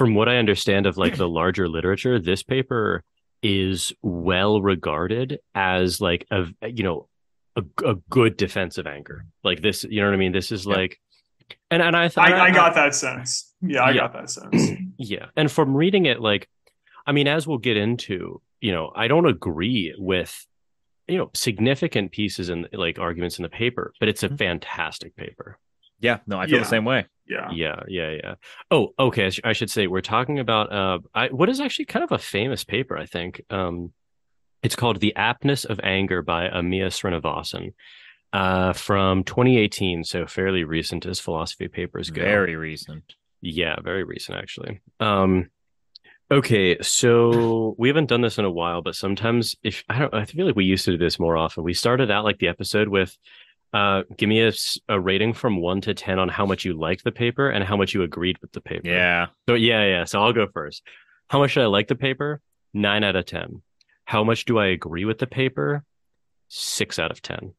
from what I understand of like the larger literature, this paper is well regarded as like a good defense of anger. Like this, you know what I mean? This is Yeah. like, and I thought I got that sense. Yeah, I yeah. got that sense. Yeah. And from reading it, like, I mean, as we'll get into, I don't agree with, significant pieces and like arguments in the paper, but it's a fantastic paper. Yeah, no, I feel the same way. Yeah. Yeah. Oh, okay. I should say we're talking about what is actually kind of a famous paper, I think. It's called The Aptness of Anger by Amiya Srinivasan, from 2018, so fairly recent as philosophy papers go. Very recent. Yeah, very recent actually. Okay, so we haven't done this in a while, but sometimes if I feel like we used to do this more often. We started out like the episode with give me a rating from 1 to 10 on how much you liked the paper and how much you agreed with the paper. Yeah. So yeah. So I'll go first. How much did I like the paper? 9 out of 10. How much do I agree with the paper? 6 out of 10.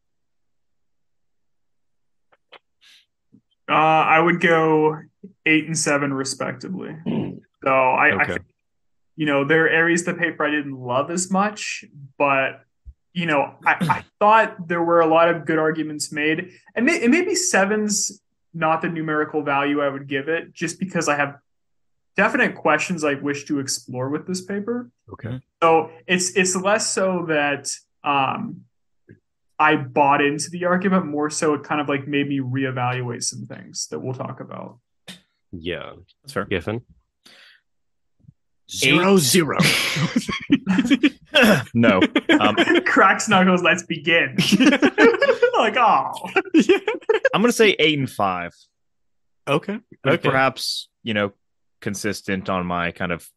I would go 8 and 7 respectively. So I there are areas of the paper I didn't love as much, but I thought there were a lot of good arguments made, and maybe seven's not the numerical value I would give it, just because I have definite questions I wish to explore with this paper. Okay. So it's less so that I bought into the argument, more so it kind of like made me reevaluate some things that we'll talk about. Yeah, that's fair. Giffen? 0-0. No. Cracks knuckles. Let's begin. Like, oh, I'm gonna say 8 and 5. Okay. Perhaps consistent on my kind of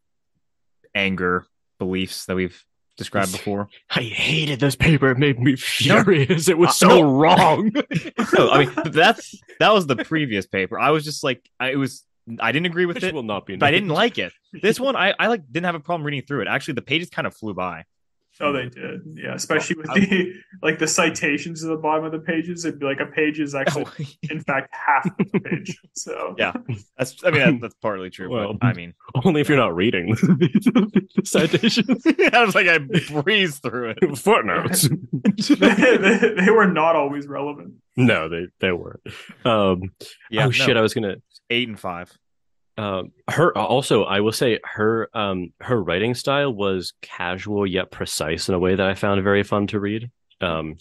anger beliefs that we've described before. I hated this paper. It made me furious. It was so wrong. No, I mean that was the previous paper. I was just like, I didn't agree with Which it. Will not be. But I didn't like it. This one, I didn't have a problem reading through it. Actually, the pages kind of flew by. Oh, they did. Yeah, especially with the citations at the bottom of the pages. It'd be like a page is actually, in fact, half of the page. So yeah, that's partly true. Well, but I mean, only if you're not reading the citations. I was like, I breezed through it. Footnotes. they were not always relevant. No, they weren't. Shit! I was gonna 8 and 5. Her also, I will say her writing style was casual yet precise in a way that I found very fun to read. I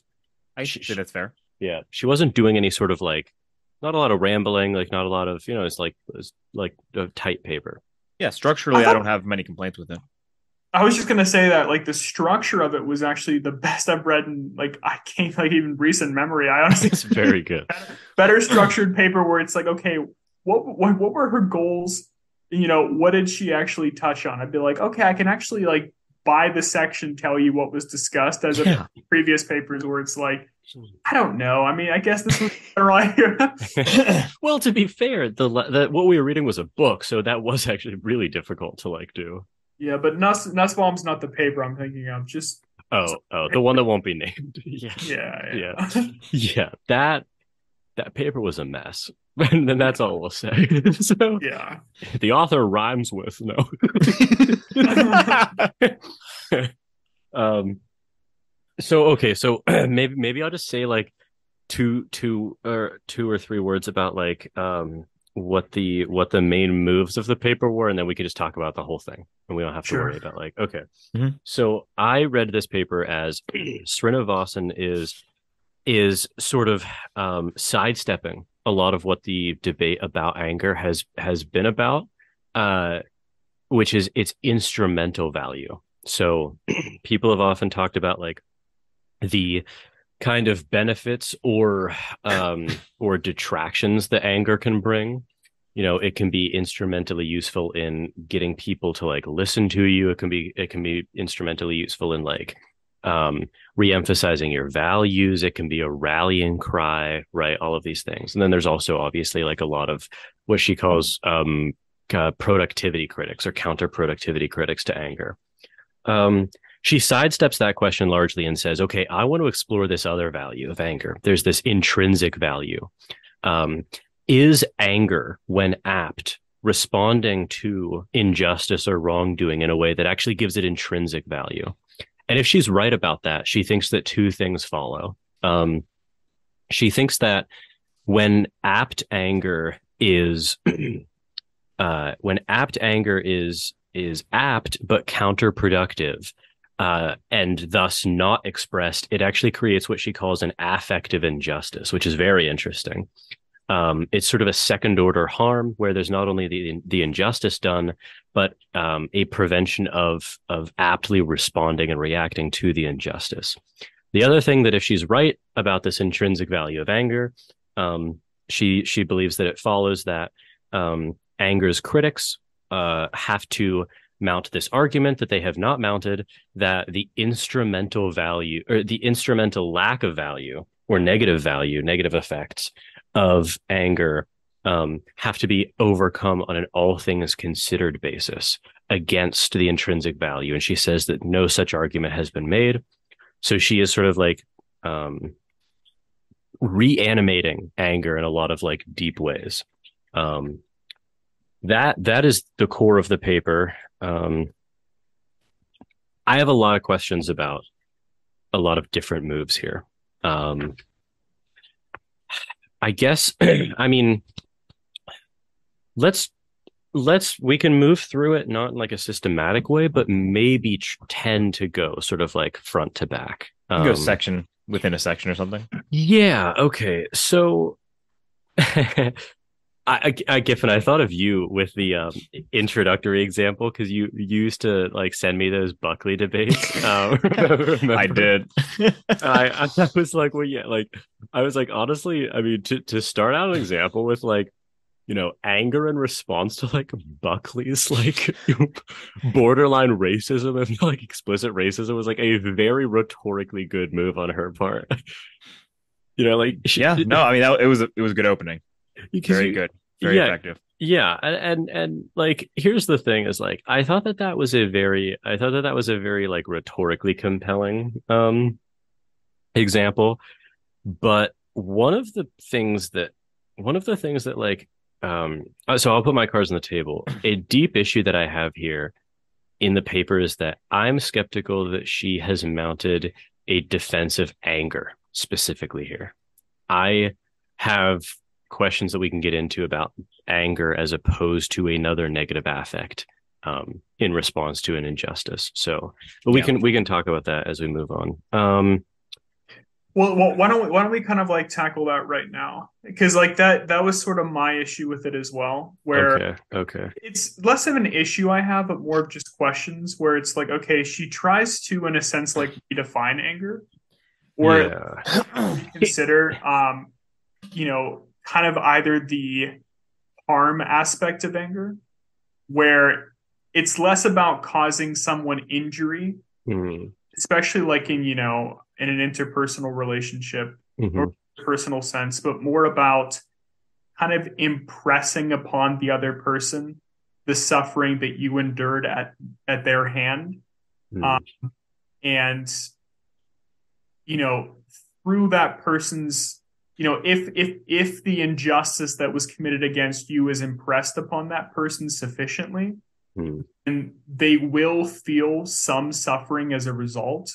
think that's fair. Yeah, she wasn't doing any sort of like, not a lot of rambling, like not a lot of it's like a tight paper. Yeah, structurally, I don't have many complaints with it. I was just gonna say that like the structure of it was actually the best I've read in like I can't like even recent memory. I honestly, it's very good. Better structured paper where it's like, okay, what were her goals? What did she actually touch on? I'd be like, okay, I can actually like by the section tell you what was discussed, as of previous papers where it's like, I don't know. I mean, I guess this was right. Well, to be fair, the what we were reading was a book, so that was actually really difficult to like do. Yeah, but Nussbaum's not the paper I'm thinking of. Just the one that won't be named. Yeah. That paper was a mess. And then that's all we'll say. So yeah, the author rhymes with no. So maybe I'll just say like two or three words about like what the main moves of the paper were, and then we could just talk about the whole thing, and we don't have to worry about like okay. Mm-hmm. So I read this paper as Srinivasan is sort of sidestepping a lot of what the debate about anger has been about, which is its instrumental value. So people have often talked about like the kind of benefits or detractions that anger can bring. It can be instrumentally useful in getting people to like listen to you. It can be instrumentally useful in like re-emphasizing your values. It can be a rallying cry, right? All of these things. And then there's also obviously like a lot of what she calls productivity critics or counterproductivity critics to anger. She sidesteps that question largely and says, okay, I want to explore this other value of anger. There's this intrinsic value. Is anger, when apt, responding to injustice or wrongdoing in a way that actually gives it intrinsic value. And if she's right about that, she thinks that two things follow. She thinks that when apt anger is apt but counterproductive, and thus not expressed, it actually creates what she calls an affective injustice, which is very interesting. It's sort of a second order harm where there's not only the injustice done, but a prevention of aptly responding and reacting to the injustice. The other thing that if she's right about this intrinsic value of anger, she believes that it follows that anger's critics have to mount this argument that they have not mounted, that the instrumental value or the instrumental lack of value or negative effects of anger have to be overcome on an all things considered basis against the intrinsic value. And she says that no such argument has been made. So she is sort of like reanimating anger in a lot of like deep ways. That is the core of the paper. I have a lot of questions about a lot of different moves here. I guess, I mean, we can move through it, not in like a systematic way, but maybe tend to go sort of like front to back. Go section within a section or something. Yeah. Okay. So Giffen, I thought of you with the introductory example because you used to like send me those Buckley debates. I did. I was like, well, yeah, like I was like, honestly, I mean, to start out an example with like, you know, anger in response to like Buckley's like borderline racism and like explicit racism was like a very rhetorically good move on her part. You know, like yeah, no, I mean it was a good opening. Very good, very effective. Yeah, and like here's the thing: is like I thought that was a very like rhetorically compelling example, but one of the things that like so I'll put my cards on the table. A deep issue that I have here in the paper is that I'm skeptical that she has mounted a defensive anger specifically here. I have questions that we can get into about anger as opposed to another negative affect in response to an injustice. So, but we can talk about that as we move on. Well, why don't we kind of like tackle that right now? Because like that was sort of my issue with it as well, where okay. It's less of an issue I have, but more of just questions where it's like, okay, she tries to, in a sense, like redefine anger or consider, you know, kind of either the harm aspect of anger, where it's less about causing someone injury, especially like in, you know, in an interpersonal relationship or personal sense, but more about kind of impressing upon the other person the suffering that you endured at their hand. And, you know, through that person's, you know, if the injustice that was committed against you is impressed upon that person sufficiently, and they will feel some suffering as a result.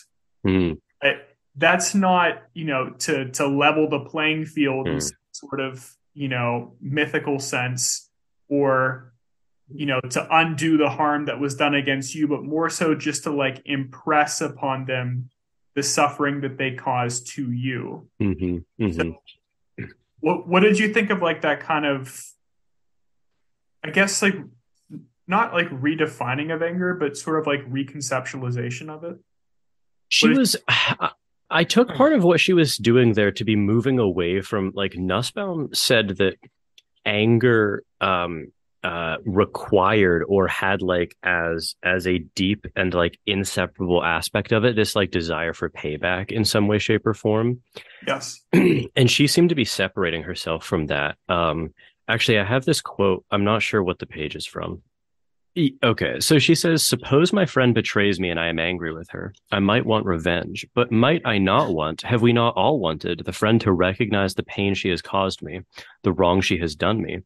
That's not, you know, to level the playing field in some sort of, you know, mythical sense, or, you know, to undo the harm that was done against you, but more so just to like impress upon them the suffering that they caused to you. So, what did you think of like that kind of, I guess, like not like redefining of anger, but sort of like reconceptualization of it? I took part of what she was doing there to be moving away from, like, Nussbaum said that anger required or had like as a deep and like inseparable aspect of it this like desire for payback in some way, shape, or form. Yes. And she seemed to be separating herself from that. Actually, I have this quote. I'm not sure what the page is from. Okay, so she says, suppose my friend betrays me and I am angry with her. I might want revenge, but might I not want, have we not all wanted, the friend to recognize the pain she has caused me, the wrong she has done me?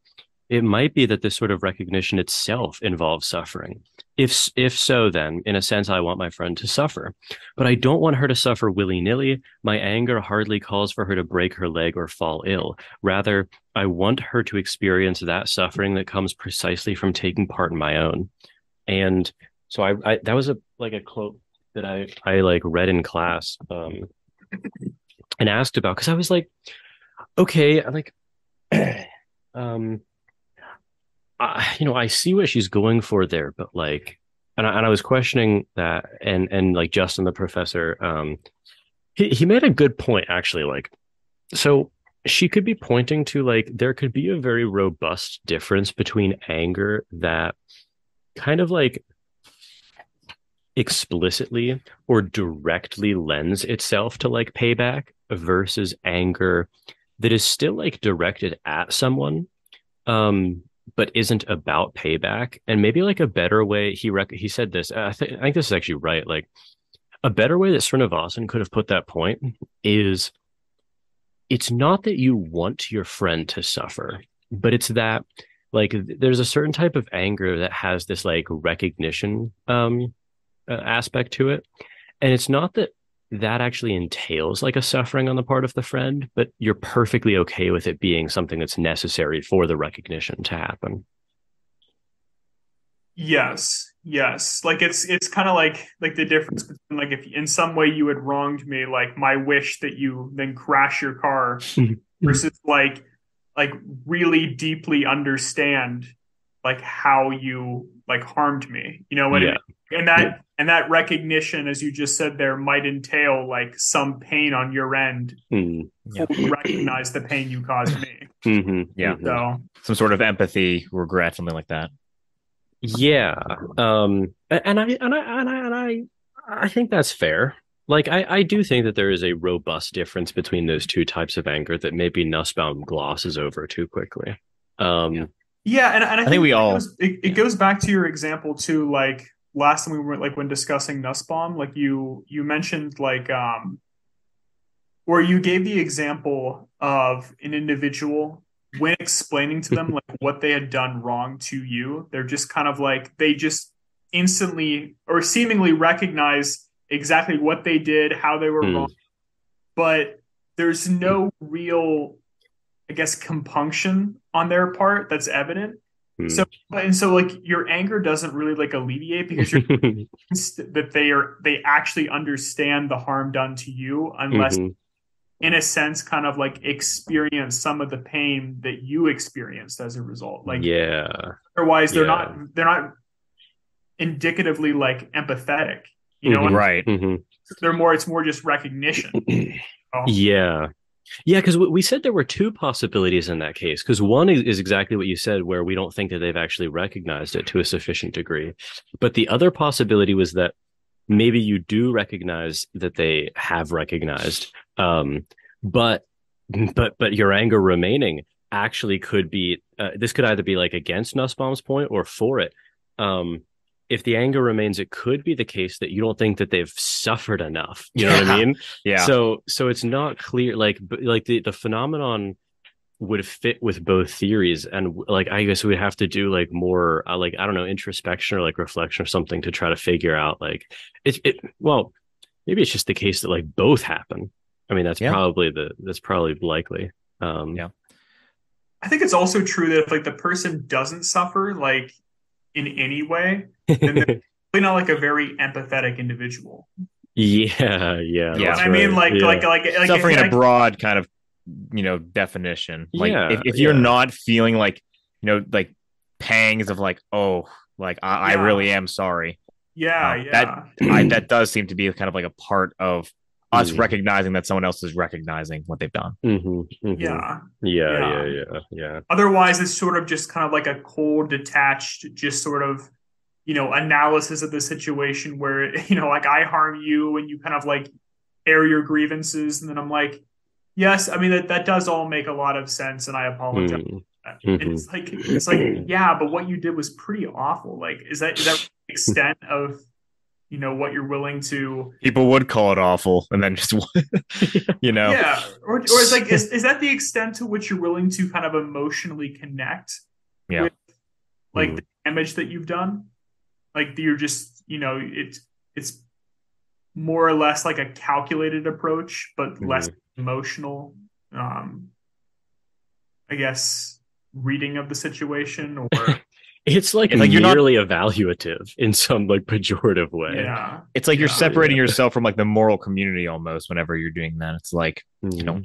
it might be that this sort of recognition itself involves suffering. If so, then in a sense, I want my friend to suffer, but I don't want her to suffer willy-nilly. My anger hardly calls for her to break her leg or fall ill. Rather, I want her to experience that suffering that comes precisely from taking part in my own. And so I that was a quote that I like read in class, and asked about, because I was like, okay, like, um, I see what she's going for there, but like, and I was questioning that, and like Justin, the professor, he made a good point actually. Like, so she could be pointing to like there could be a very robust difference between anger that kind of like explicitly or directly lends itself to like payback versus anger that is still like directed at someone, but isn't about payback. And maybe like a better way, he said this, I think this is actually right, like a better way that Srinivasan could have put that point is, it's not that you want your friend to suffer, but it's that like there's a certain type of anger that has this like recognition aspect to it. And it's not that that actually entails like a suffering on the part of the friend, but you're perfectly okay with it being something that's necessary for the recognition to happen. Yes. Like it's kind of like the difference between like if in some way you had wronged me, like my wish that you then crash your car versus like really deeply understand like how you like harmed me. You know what I mean? And that recognition, as you just said there, might entail like some pain on your end to recognize the pain you caused me. Yeah. So some sort of empathy, regret, something like that. Yeah. I think that's fair. Like I do think that there is a robust difference between those two types of anger that maybe Nussbaum glosses over too quickly. Yeah, and I think we all it goes back to your example too, like last time we were like when discussing Nussbaum, like you mentioned like where you gave the example of an individual when explaining to them like what they had done wrong to you, they're just kind of like they just instantly or seemingly recognize exactly what they did, how they were wrong, but there's no real, I guess, compunction on their part that's evident. So like your anger doesn't really like alleviate because you're that they actually understand the harm done to you, unless in a sense kind of like experience some of the pain that you experienced as a result. Like otherwise they're not indicatively like empathetic, you know? Right. It's more just recognition. Yeah, because we said there were two possibilities in that case, because one is exactly what you said, where we don't think that they've actually recognized it to a sufficient degree. But the other possibility was that maybe you do recognize that they have recognized, but your anger remaining actually could be, this could either be like against Nussbaum's point or for it. If the anger remains, it could be the case that you don't think that they've suffered enough. You know what I mean? Yeah. So it's not clear, like the phenomenon would fit with both theories. And like, I guess we'd have to do like more, like, I don't know, introspection or like reflection or something to try to figure out like well, maybe it's just the case that like both happen. I mean, that's probably likely. I think it's also true that if like the person doesn't suffer, like, in any way, then they're really not like a very empathetic individual. Yeah. You know what I mean? Like suffering in a broad kind of, definition. Like if you're not feeling like, like pangs of like, oh, like I really am sorry. That does seem to be kind of like a part of us recognizing that someone else is recognizing what they've done. Yeah. Otherwise, it's sort of just kind of like a cold, detached, just sort of, analysis of the situation where, like I harm you and you kind of like air your grievances. And then I'm like, yes, I mean, that does all make a lot of sense. And I apologize. It's like, yeah, but what you did was pretty awful. Like, is that the extent of, what you're willing to... People would call it awful and then just, Yeah. Or it's like, is that the extent to which you're willing to kind of emotionally connect with like the damage that you've done. Like you're just, it's more or less like a calculated approach, but less emotional. I guess reading of the situation, or it's like you're nearly evaluative in some like pejorative way. Yeah, it's like you're separating yourself from like the moral community almost. Whenever you're doing that, it's like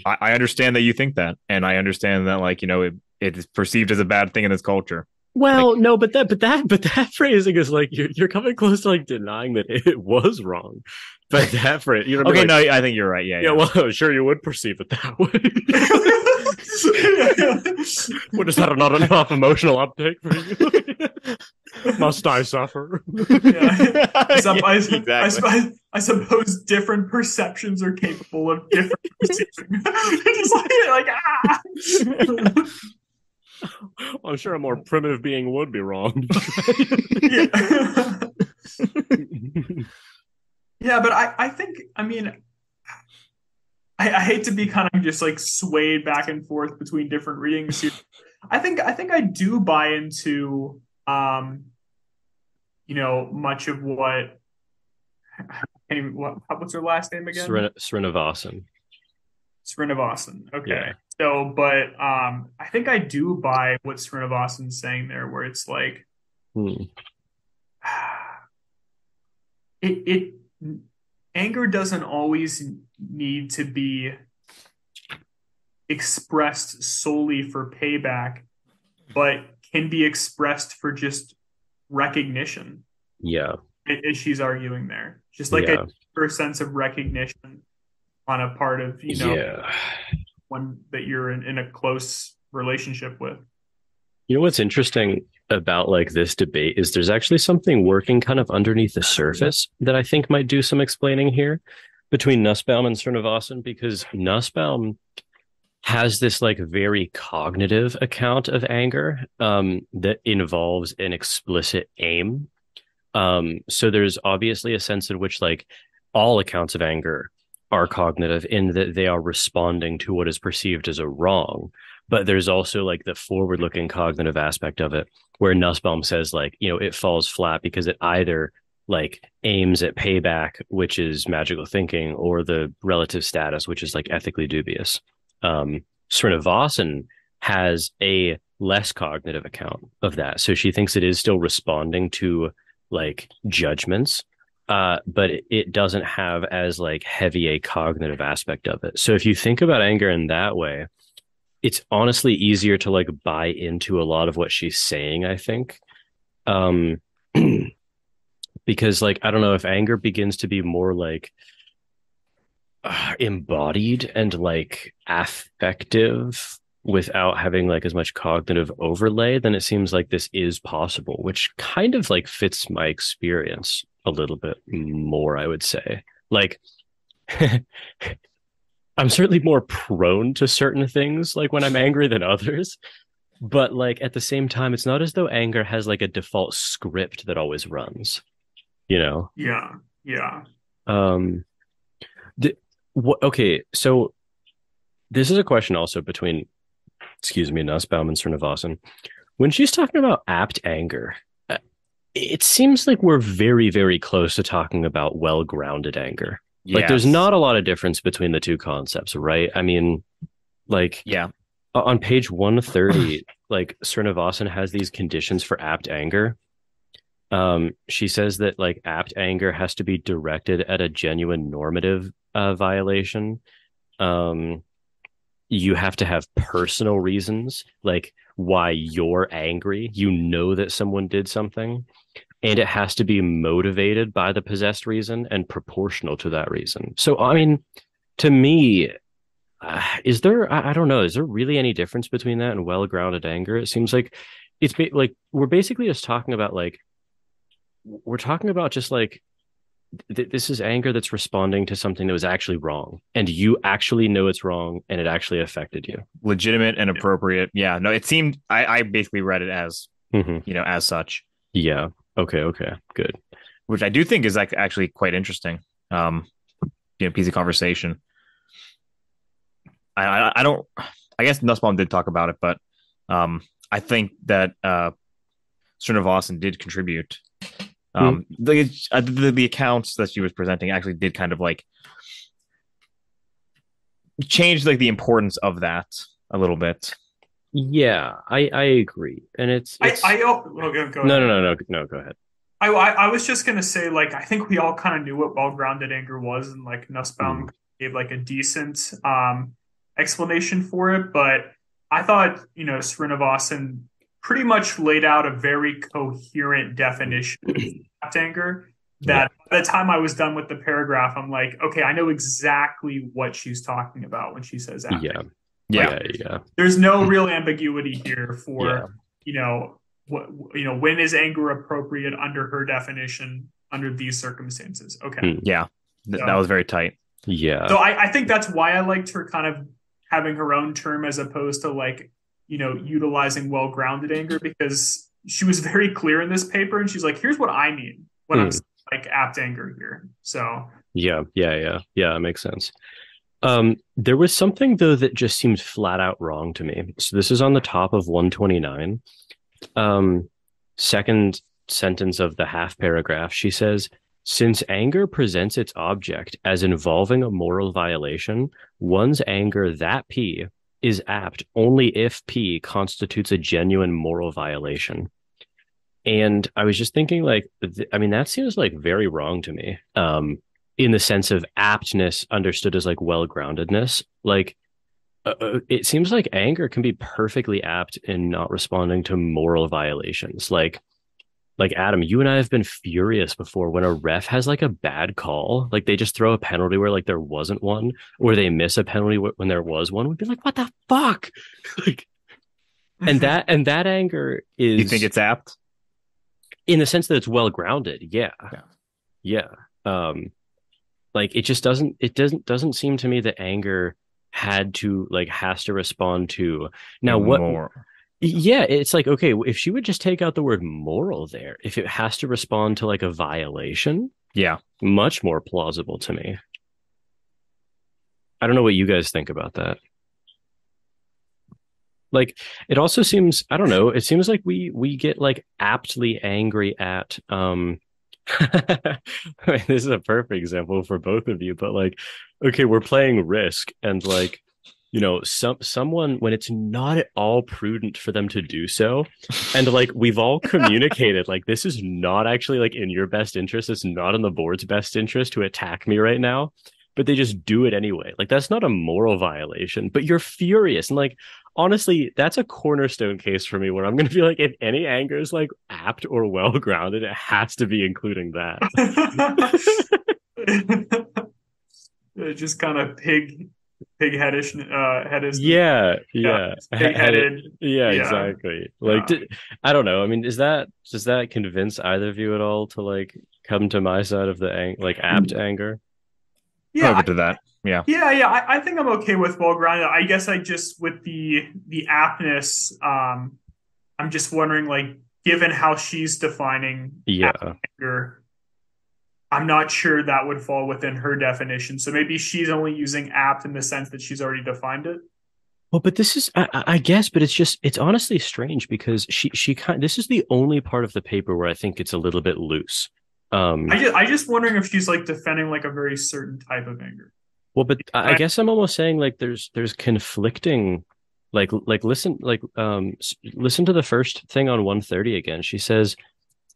I understand that you think that, and I understand that like it is perceived as a bad thing in this culture. Well, like, no, but that phrasing is like you're coming close to like denying that it was wrong. But that phrase, okay, no, I think you're right. Yeah. Well, sure, you would perceive it that way. What is that? Not enough emotional uptake for you? Must I suffer? I suppose different perceptions are capable of different perceiving. Just like I'm sure a more primitive being would be wrong. Yeah, but I think, I hate to be kind of just like swayed back and forth between different readings here. I think I do buy into much of what's her last name again? Srinivasan. Srinivasan. Okay. Yeah. So, but I think I do buy what Srinivasan's saying there, where it's like anger doesn't always need to be expressed solely for payback, but can be expressed for just recognition. Yeah. As she's arguing there. Just like a deeper sense of recognition on a part of, one that you're in a close relationship with. What's interesting about like this debate is there's actually something working kind of underneath the surface that I think might do some explaining here between Nussbaum and Srinivasan, because Nussbaum has this like very cognitive account of anger that involves an explicit aim. So there's obviously a sense in which like all accounts of anger are cognitive in that they are responding to what is perceived as a wrong. But there's also like the forward-looking cognitive aspect of it, where Nussbaum says like, it falls flat because it either like aims at payback, which is magical thinking, or the relative status, which is like ethically dubious. Srinivasan has a less cognitive account of that. So she thinks it is still responding to like judgments, but it doesn't have as like heavy a cognitive aspect of it. So if you think about anger in that way, it's honestly easier to like buy into a lot of what she's saying, I think. Because like, I don't know, if anger begins to be more like embodied and like affective without having like as much cognitive overlay, then it seems like this is possible, which kind of like fits my experience a little bit more, I would say. Like, I'm certainly more prone to certain things like when I'm angry than others, but like at the same time, it's not as though anger has like a default script that always runs, Yeah. Okay, so this is a question also between, Nussbaum and Srinivasan. When she's talking about apt anger, it seems like we're very, very close to talking about well-grounded anger. Yes. Like there's not a lot of difference between the two concepts, right? I mean, like on page 130, like Srinivasan has these conditions for apt anger. She says that like apt anger has to be directed at a genuine normative violation. You have to have personal reasons, like why you're angry. That someone did something. And it has to be motivated by the possessed reason and proportional to that reason. So, I mean, to me, is there, I don't know, is there really any difference between that and well-grounded anger? It seems like it's like we're basically just talking about like, we're talking about just like, this is anger that's responding to something that was actually wrong. And you actually know it's wrong and it actually affected you. Legitimate and appropriate. Yeah, no, it seemed, I basically read it as, as such. Yeah. Okay, good. Which I do think is like actually quite interesting. Piece of conversation. I guess Nussbaum did talk about it, but I think that Srinivasan did contribute. The accounts that she was presenting actually did kind of like change like the importance of that a little bit. Yeah, I agree, and it's go ahead. No, go ahead. I was just gonna say, like, I think we all kind of knew what well-grounded anger was, and like Nussbaum gave like a decent explanation for it, but I thought, you know, Srinivasan pretty much laid out a very coherent definition of anger that by the time I was done with the paragraph, I'm like, okay, I know exactly what she's talking about when she says apt anger. Yeah. There's no real ambiguity here for, you know, when is anger appropriate under her definition under these circumstances? Okay. That was very tight. Yeah. So I think that's why I liked her kind of having her own term as opposed to like, you know, utilizing well-grounded anger, because she was very clear in this paper and she's like, here's what I mean when I'm like apt anger here. So yeah, it makes sense. There was something though that just seemed flat out wrong to me. So this is on the top of 129. Second sentence of the half paragraph, she says, since anger presents its object as involving a moral violation, one's anger that P is apt only if P constitutes a genuine moral violation. And I was just thinking, like, I mean, that seems like very wrong to me. In the sense of aptness understood as like well-groundedness, like it seems like anger can be perfectly apt in not responding to moral violations. Like Adam, you and I have been furious before when a ref has like a bad call, like they just throw a penalty where like there wasn't one, or they miss a penalty when there was one. We'd be like, what the fuck? Like, and that anger is. You think it's apt? In the sense that it's well-grounded. Yeah. Like it just doesn't seem to me that anger has to respond to now what more. Yeah, it's like, okay, if she would just take out the word moral there, if it has to respond to like a violation, much more plausible to me. I don't know what you guys think about that. Like, it also seems, I don't know, it seems like we get like aptly angry at I mean, this is a perfect example for both of you, but like, okay, we're playing Risk, and like, you know, someone, when it's not at all prudent for them to do so, and like we've all communicated like this is not actually like in your best interest, it's not in the board's best interest to attack me right now, but they just do it anyway. Like that's not a moral violation, but you're furious. And like, honestly, that's a cornerstone case for me where I'm going to be like, if any anger is like apt or well-grounded, it has to be including that. Just kind of pig-headish. Pig-headed. Yeah, exactly. Like, I don't know. I mean, does that convince either of you at all to like come to my side of the apt anger? Yeah, over to that. Yeah. I think I'm okay with well-grounded. I guess I just, with the aptness, I'm just wondering, like, given how she's defining anger, I'm not sure that would fall within her definition. So maybe she's only using apt in the sense that she's already defined it. Well, but this is, I guess, but it's honestly strange because this is the only part of the paper where I think it's a little bit loose. I just wondering if she's like defending like a very certain type of anger. Well, but I guess I'm almost saying like there's conflicting, listen to the first thing on 130 again. She says,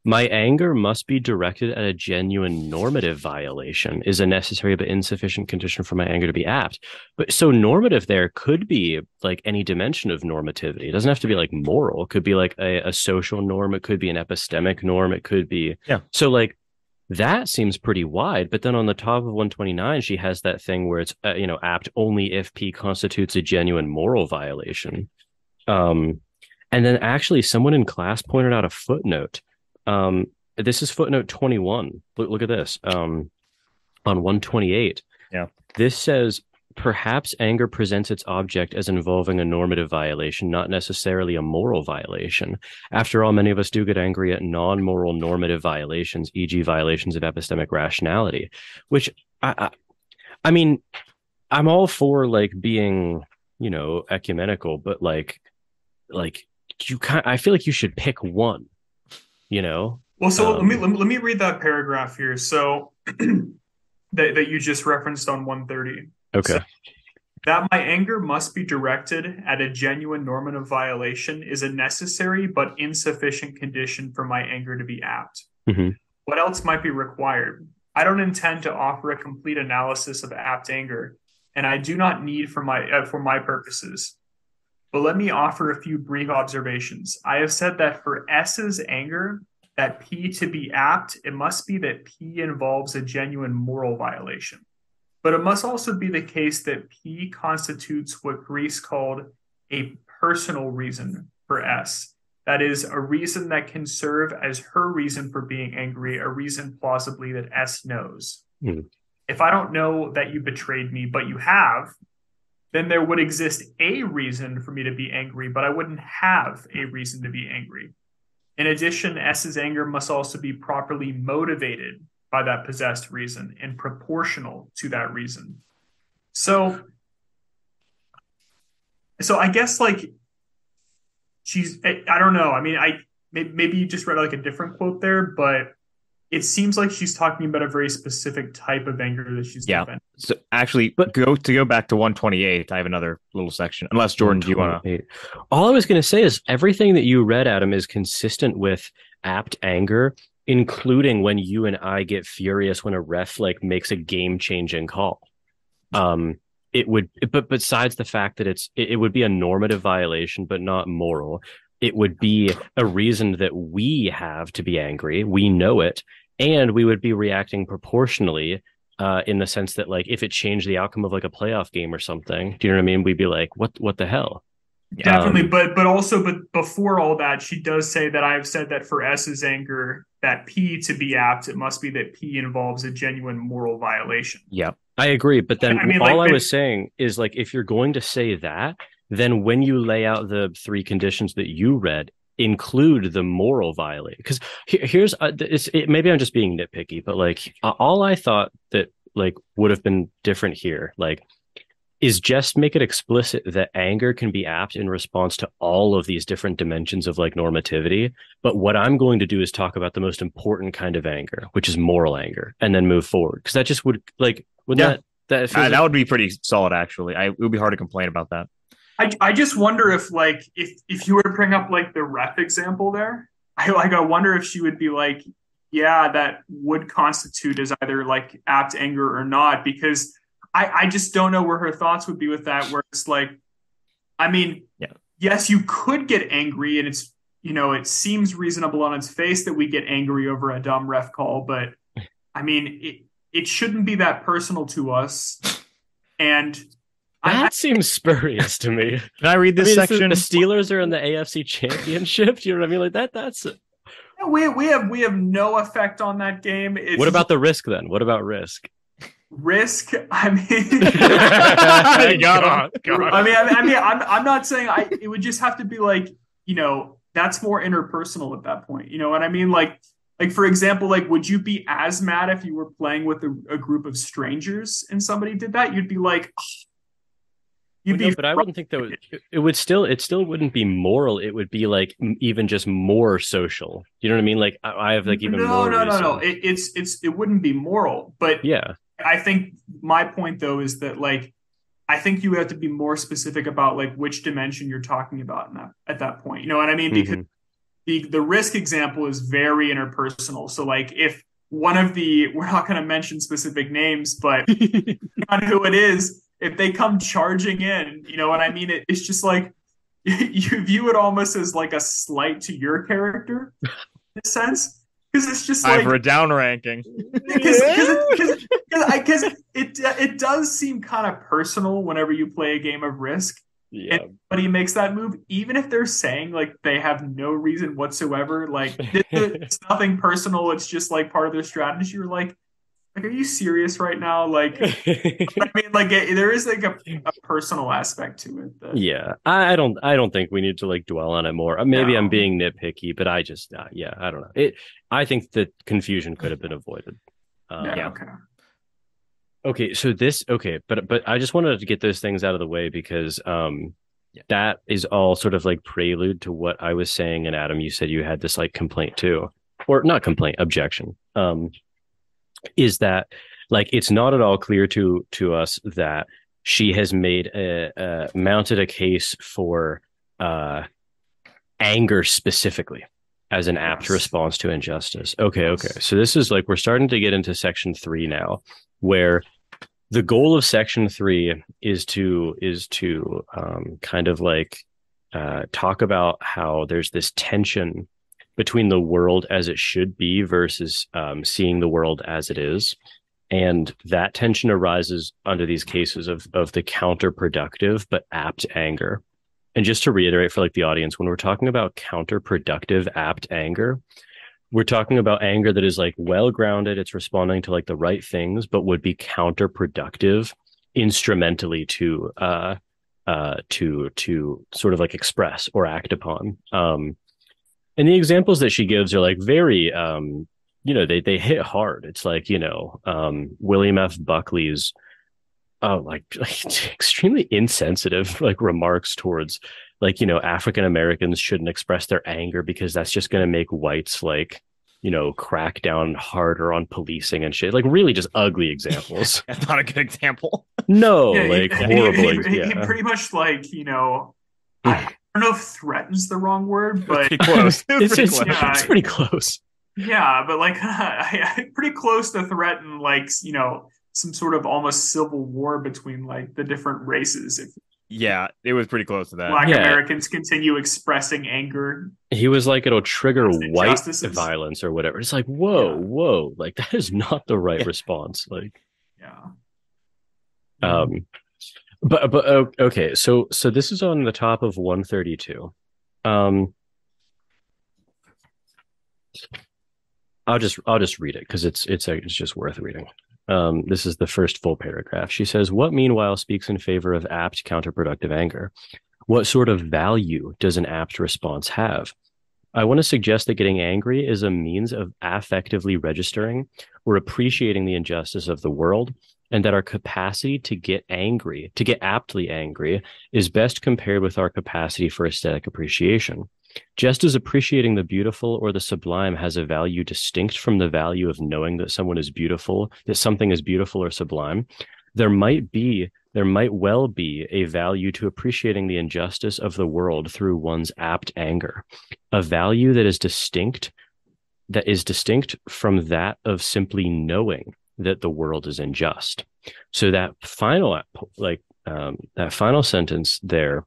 my anger must be directed at a genuine normative violation is a necessary but insufficient condition for my anger to be apt. But so normative there could be like any dimension of normativity. It doesn't have to be like moral. It could be like a social norm. It could be an epistemic norm. It could be. Yeah. So like that seems pretty wide. But then on the top of 129, she has that thing where it's, apt only if P constitutes a genuine moral violation. And then actually someone in class pointed out a footnote. This is footnote 21. Look at this. On 128. Yeah. This says, perhaps anger presents its object as involving a normative violation, not necessarily a moral violation. After all, many of us do get angry at non-moral normative violations, e.g. violations of epistemic rationality, which I mean, I'm all for like being, ecumenical, but like I feel like you should pick one, you know? Well, so let me read that paragraph here. So that you just referenced on 130. Okay. So, that my anger must be directed at a genuine normative violation is a necessary but insufficient condition for my anger to be apt. Mm-hmm. What else might be required? I don't intend to offer a complete analysis of apt anger, and I do not need for my purposes. But let me offer a few brief observations. I have said that for S's anger, that P to be apt, it must be that P involves a genuine moral violation. But it must also be the case that P constitutes what Greece called a personal reason for S. That is, a reason that can serve as her reason for being angry, a reason plausibly that S knows. Mm. If I don't know that you betrayed me, but you have, then there would exist a reason for me to be angry, but I wouldn't have a reason to be angry. In addition, S's anger must also be properly motivated by that possessed reason and proportional to that reason. So I guess like I don't know. I mean, maybe you just read like a different quote there, but it seems like she's talking about a very specific type of anger that she's defending. So actually, but go back to 128. I have another little section. Unless Jordan, do you want to? All I was going to say is everything that you read, Adam, is consistent with apt anger, including when you and I get furious when a ref like makes a game-changing call. It would, but besides the fact that it would be a normative violation, but not moral. It would be a reason that we have to be angry. We know it. And we would be reacting proportionally in the sense that, like, if it changed the outcome of like a playoff game or something, do you know what I mean? We'd be like, what the hell? Definitely. But before all that, she does say that I have said that for S's anger, that P to be apt, it must be that P involves a genuine moral violation. Yeah, I agree. But then I was saying is like, if you're going to say that, then when you lay out the three conditions that you read, include the moral violation. Because here's maybe I'm just being nitpicky, but like all I thought that like would have been different here, like, is just make it explicit that anger can be apt in response to all of these different dimensions of like normativity. But what I'm going to do is talk about the most important kind of anger, which is moral anger, and then move forward. Because that just would like that would be pretty solid. Actually, it would be hard to complain about that. I just wonder if like if you were to bring up like the ref example there, I wonder if she would be like, yeah, that would constitute as either like apt anger or not, because I just don't know where her thoughts would be with that, where it's like, I mean, yes, you could get angry, and it's, you know, it seems reasonable on its face that we get angry over a dumb ref call, but I mean, it shouldn't be that personal to us. And that seems spurious to me. Can I read this section? The Steelers are in the AFC Championship. Do you know what I mean? Like that's we have no effect on that game. What about the risk then? What about risk? Risk? I mean, I'm not saying it would just have to be like, you know, that's more interpersonal at that point. You know what I mean? Like for example, like, would you be as mad if you were playing with a group of strangers and somebody did that? You'd be like, but I wouldn't think that it still wouldn't be moral. It would be like even just more social. You know what I mean? Like I have like even more. No. It wouldn't be moral, but yeah. I think my point though is that like I think you have to be more specific about like which dimension you're talking about at that point. You know what I mean? Because the risk example is very interpersonal. So like if one of we're not going to mention specific names, but on who it is, if they come charging in, you know what I mean? It's just like you view it almost as like a slight to your character in a sense. Because it's just like for a down ranking. Because it does seem kind of personal whenever you play a game of Risk. Yeah. But he makes that move, even if they're saying like they have no reason whatsoever. Like it's nothing personal. It's just like part of their strategy. You're like, are you serious right now? Like, I mean, like there is like a personal aspect to it. Yeah, I don't think we need to like dwell on it more. Maybe I'm being nitpicky, but I just, I don't know. I think the confusion could have been avoided. Okay. So but I just wanted to get those things out of the way because that is all sort of like prelude to what I was saying. And Adam, you said you had this like complaint too, or not complaint, objection. Is that like it's not at all clear to us that she has mounted a case for anger specifically as an apt response to injustice. Okay. So this is like we're starting to get into section 3 now, where the goal of section 3 is to kind of like talk about how there's this tension between the world as it should be versus seeing the world as it is. And that tension arises under these cases of the counterproductive but apt anger. And just to reiterate for like the audience, when we're talking about counterproductive apt anger, we're talking about anger that is like well-grounded. It's responding to like the right things, but would be counterproductive instrumentally to sort of like express or act upon. And the examples that she gives are like very, they hit hard. It's like, William F. Buckley's like extremely insensitive like remarks towards like, African Americans shouldn't express their anger because that's just going to make whites like, crack down harder on policing and shit. Like really just ugly examples. That's not a good example. No, horrible. He pretty much like, I don't know if threatens the wrong word, but pretty close. It's pretty close. Yeah, but like pretty close to threaten like, some sort of almost civil war between like the different races. Yeah, it was pretty close to that. Black Americans continue expressing anger. He was like, it'll trigger white violence or whatever. It's like, whoa. Like that is not the right response. Like, But okay, so this is on the top of 132. I'll just read it because it's just worth reading. This is the first full paragraph. She says, "What meanwhile speaks in favor of apt counterproductive anger? What sort of value does an apt response have? I want to suggest that getting angry is a means of affectively registering or appreciating the injustice of the world, and that our capacity to get aptly angry, is best compared with our capacity for aesthetic appreciation. Just as appreciating the beautiful or the sublime has a value distinct from the value of knowing that something is beautiful or sublime, there might well be a value to appreciating the injustice of the world through one's apt anger, a value that is distinct from that of simply knowing that the world is unjust." So that final sentence there,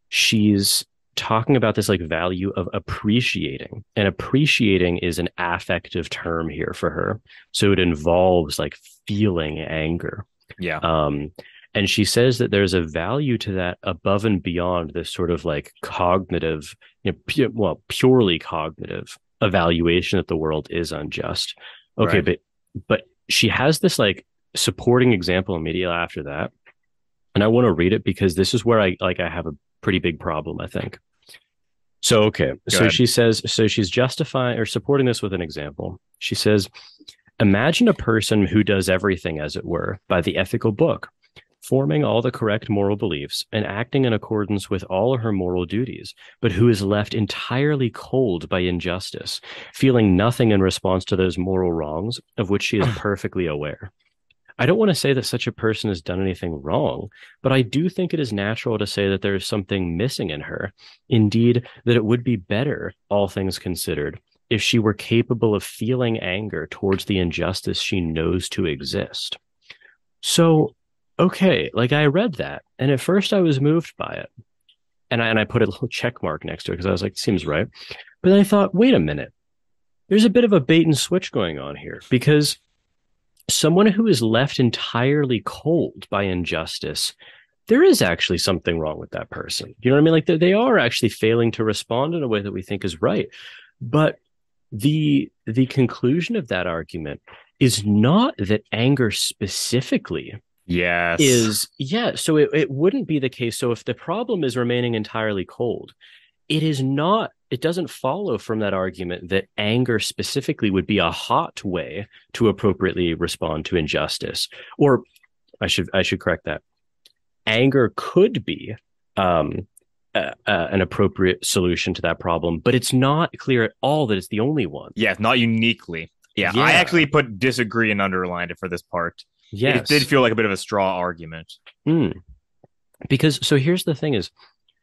she's talking about this like value of appreciating, and appreciating is an affective term here for her. So it involves like feeling anger. Yeah. And she says that there's a value to that above and beyond this sort of like cognitive, purely cognitive evaluation that the world is unjust. Okay. Right. But she has this like supporting example immediately after that. And I want to read it because this is where I have a pretty big problem, I think. So, okay. She says, she's justifying or supporting this with an example. She says, "Imagine a person who does everything, as it were, by the ethical book, forming all the correct moral beliefs and acting in accordance with all her moral duties, but who is left entirely cold by injustice, feeling nothing in response to those moral wrongs of which she is perfectly aware. I don't want to say that such a person has done anything wrong, but I do think it is natural to say that there is something missing in her. Indeed, that it would be better, all things considered, if she were capable of feeling anger towards the injustice she knows to exist." So, okay, like I read that, and at first I was moved by it. And I put a little check mark next to it because I was like, seems right. But then I thought, wait a minute, there's a bit of a bait and switch going on here, because someone who is left entirely cold by injustice, there is actually something wrong with that person. You know what I mean? Like they are actually failing to respond in a way that we think is right. But the conclusion of that argument is not that anger specifically so it wouldn't be the case. So if the problem is remaining entirely cold, it doesn't follow from that argument that anger specifically would be a hot way to appropriately respond to injustice. Or I should correct that. Anger could be an appropriate solution to that problem, but it's not clear at all that it's the only one. Yeah, not uniquely. Yeah, I actually put disagree and underlined it for this part. Yes. It did feel like a bit of a straw argument. Because so here's the thing is,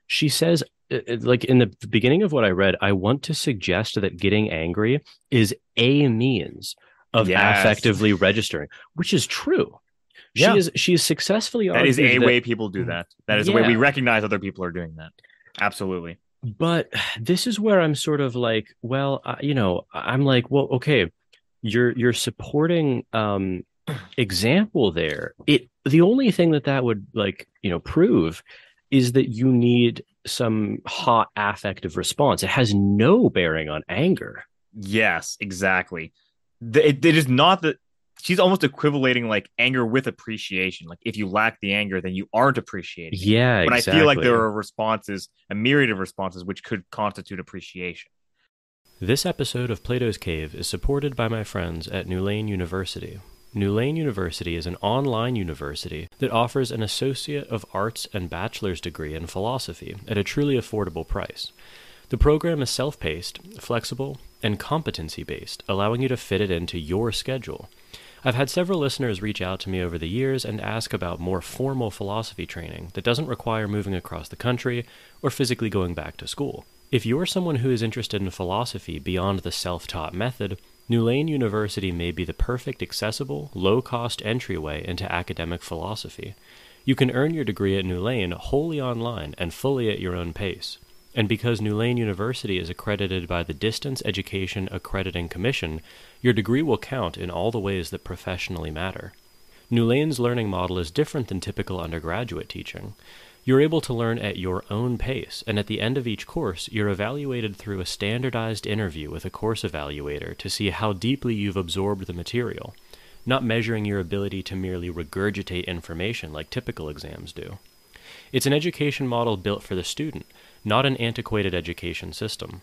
she says, like in the beginning of what I read, I want to suggest that getting angry is a means of affectively registering, which is true. She is successfully argued that is a way people do that. That is a way we recognize other people are doing that. Absolutely. But this is where I'm sort of like, well, I'm like, well, okay, you're supporting example there. The only thing that would prove is that you need some hot affective response. It has no bearing on anger. Yes, exactly. It is not that she's almost equivalating like anger with appreciation. Like if you lack the anger, then you aren't appreciating. Yeah, but exactly. I feel like there are responses, a myriad of responses, which could constitute appreciation. This episode of Plato's Cave is supported by my friends at Newlane University. Newlane University is an online university that offers an Associate of Arts and Bachelor's degree in philosophy at a truly affordable price. The program is self-paced, flexible, and competency-based, allowing you to fit it into your schedule. I've had several listeners reach out to me over the years and ask about more formal philosophy training that doesn't require moving across the country or physically going back to school. If you're someone who is interested in philosophy beyond the self-taught method, Newlane University may be the perfect accessible, low-cost entryway into academic philosophy. You can earn your degree at Newlane wholly online and fully at your own pace. And because Newlane University is accredited by the Distance Education Accrediting Commission, your degree will count in all the ways that professionally matter. Newlane's learning model is different than typical undergraduate teaching. You're able to learn at your own pace, and at the end of each course, you're evaluated through a standardized interview with a course evaluator to see how deeply you've absorbed the material, not measuring your ability to merely regurgitate information like typical exams do. It's an education model built for the student, not an antiquated education system.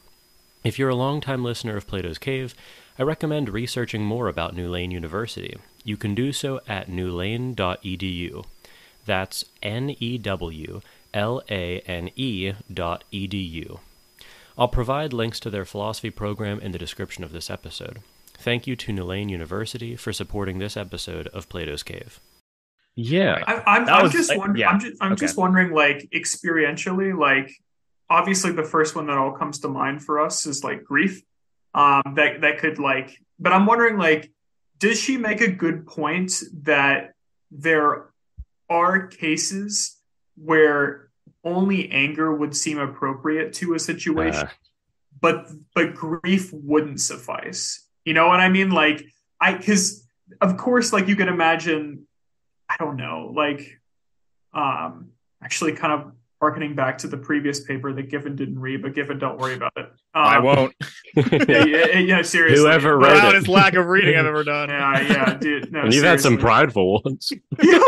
If you're a longtime listener of Plato's Cave, I recommend researching more about Newlane University. You can do so at newlane.edu. That's NEWLANE.edu. I'll provide links to their philosophy program in the description of this episode. Thank you to Newlane University for supporting this episode of Plato's Cave. Yeah, I'm just wondering, like experientially, like obviously the first one that all comes to mind for us is like grief. That could like, but I'm wondering, like, does she make a good point that there are cases where only anger would seem appropriate to a situation, but grief wouldn't suffice? You know what I mean? Like, because of course, like you can imagine, I don't know, like, actually kind of harkening back to the previous paper that Giffen didn't read, but Giffen, don't worry about it. I won't. Yeah, seriously. Whoever wrote it. His lack of reading I've ever done. Yeah, dude. No, and you've had some prideful ones. Yeah.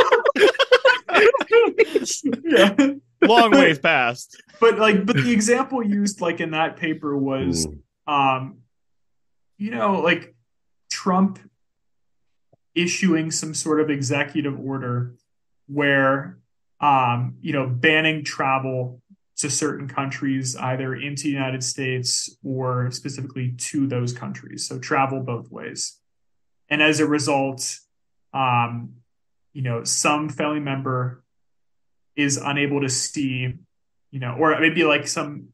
Long ways past. But the example used like in that paper was, like Trump issuing some sort of executive order where, banning travel to certain countries, either into the United States or specifically to those countries. So travel both ways. And as a result, some family member is unable to see, or maybe like some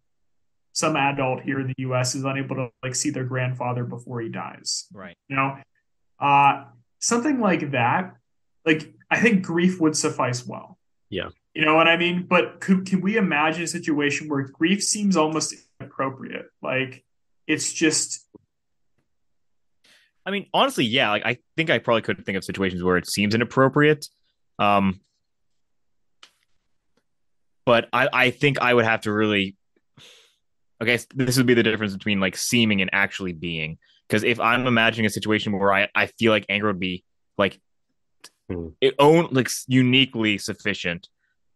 adult here in the US is unable to like see their grandfather before he dies. Right. Something like that. Like, I think grief would suffice well. Yeah. You know what I mean? But can we imagine a situation where grief seems almost inappropriate? Like, it's just... I mean, honestly, yeah. Like, I think I probably could think of situations where it seems inappropriate. But I think I would have to really... Okay, this would be the difference between, like, seeming and actually being. Because if I'm imagining a situation where I feel like anger would be, like, uniquely sufficient,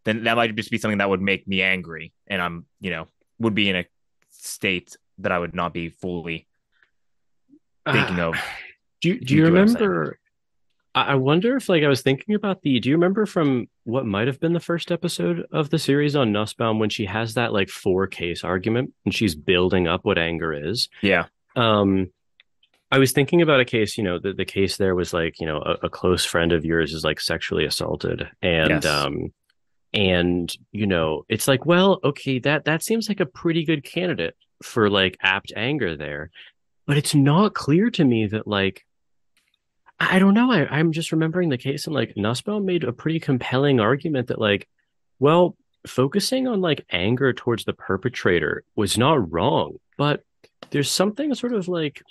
then that might just be something that would make me angry, and I'm, would be in a state that I would not be fully thinking of. Do you remember? I wonder if, like, I was thinking about do you remember from what might have been the first episode of the series on Nussbaum when she has that like four case argument and she's building up what anger is? Yeah. I was thinking about a case, the case there was like, a close friend of yours is like sexually assaulted and, Yes. It's like, well, okay, that seems like a pretty good candidate for like apt anger there, but it's not clear to me that like, I don't know. I'm just remembering the case and like Nussbaum made a pretty compelling argument that like, well, focusing on like anger towards the perpetrator was not wrong, but there's something sort of like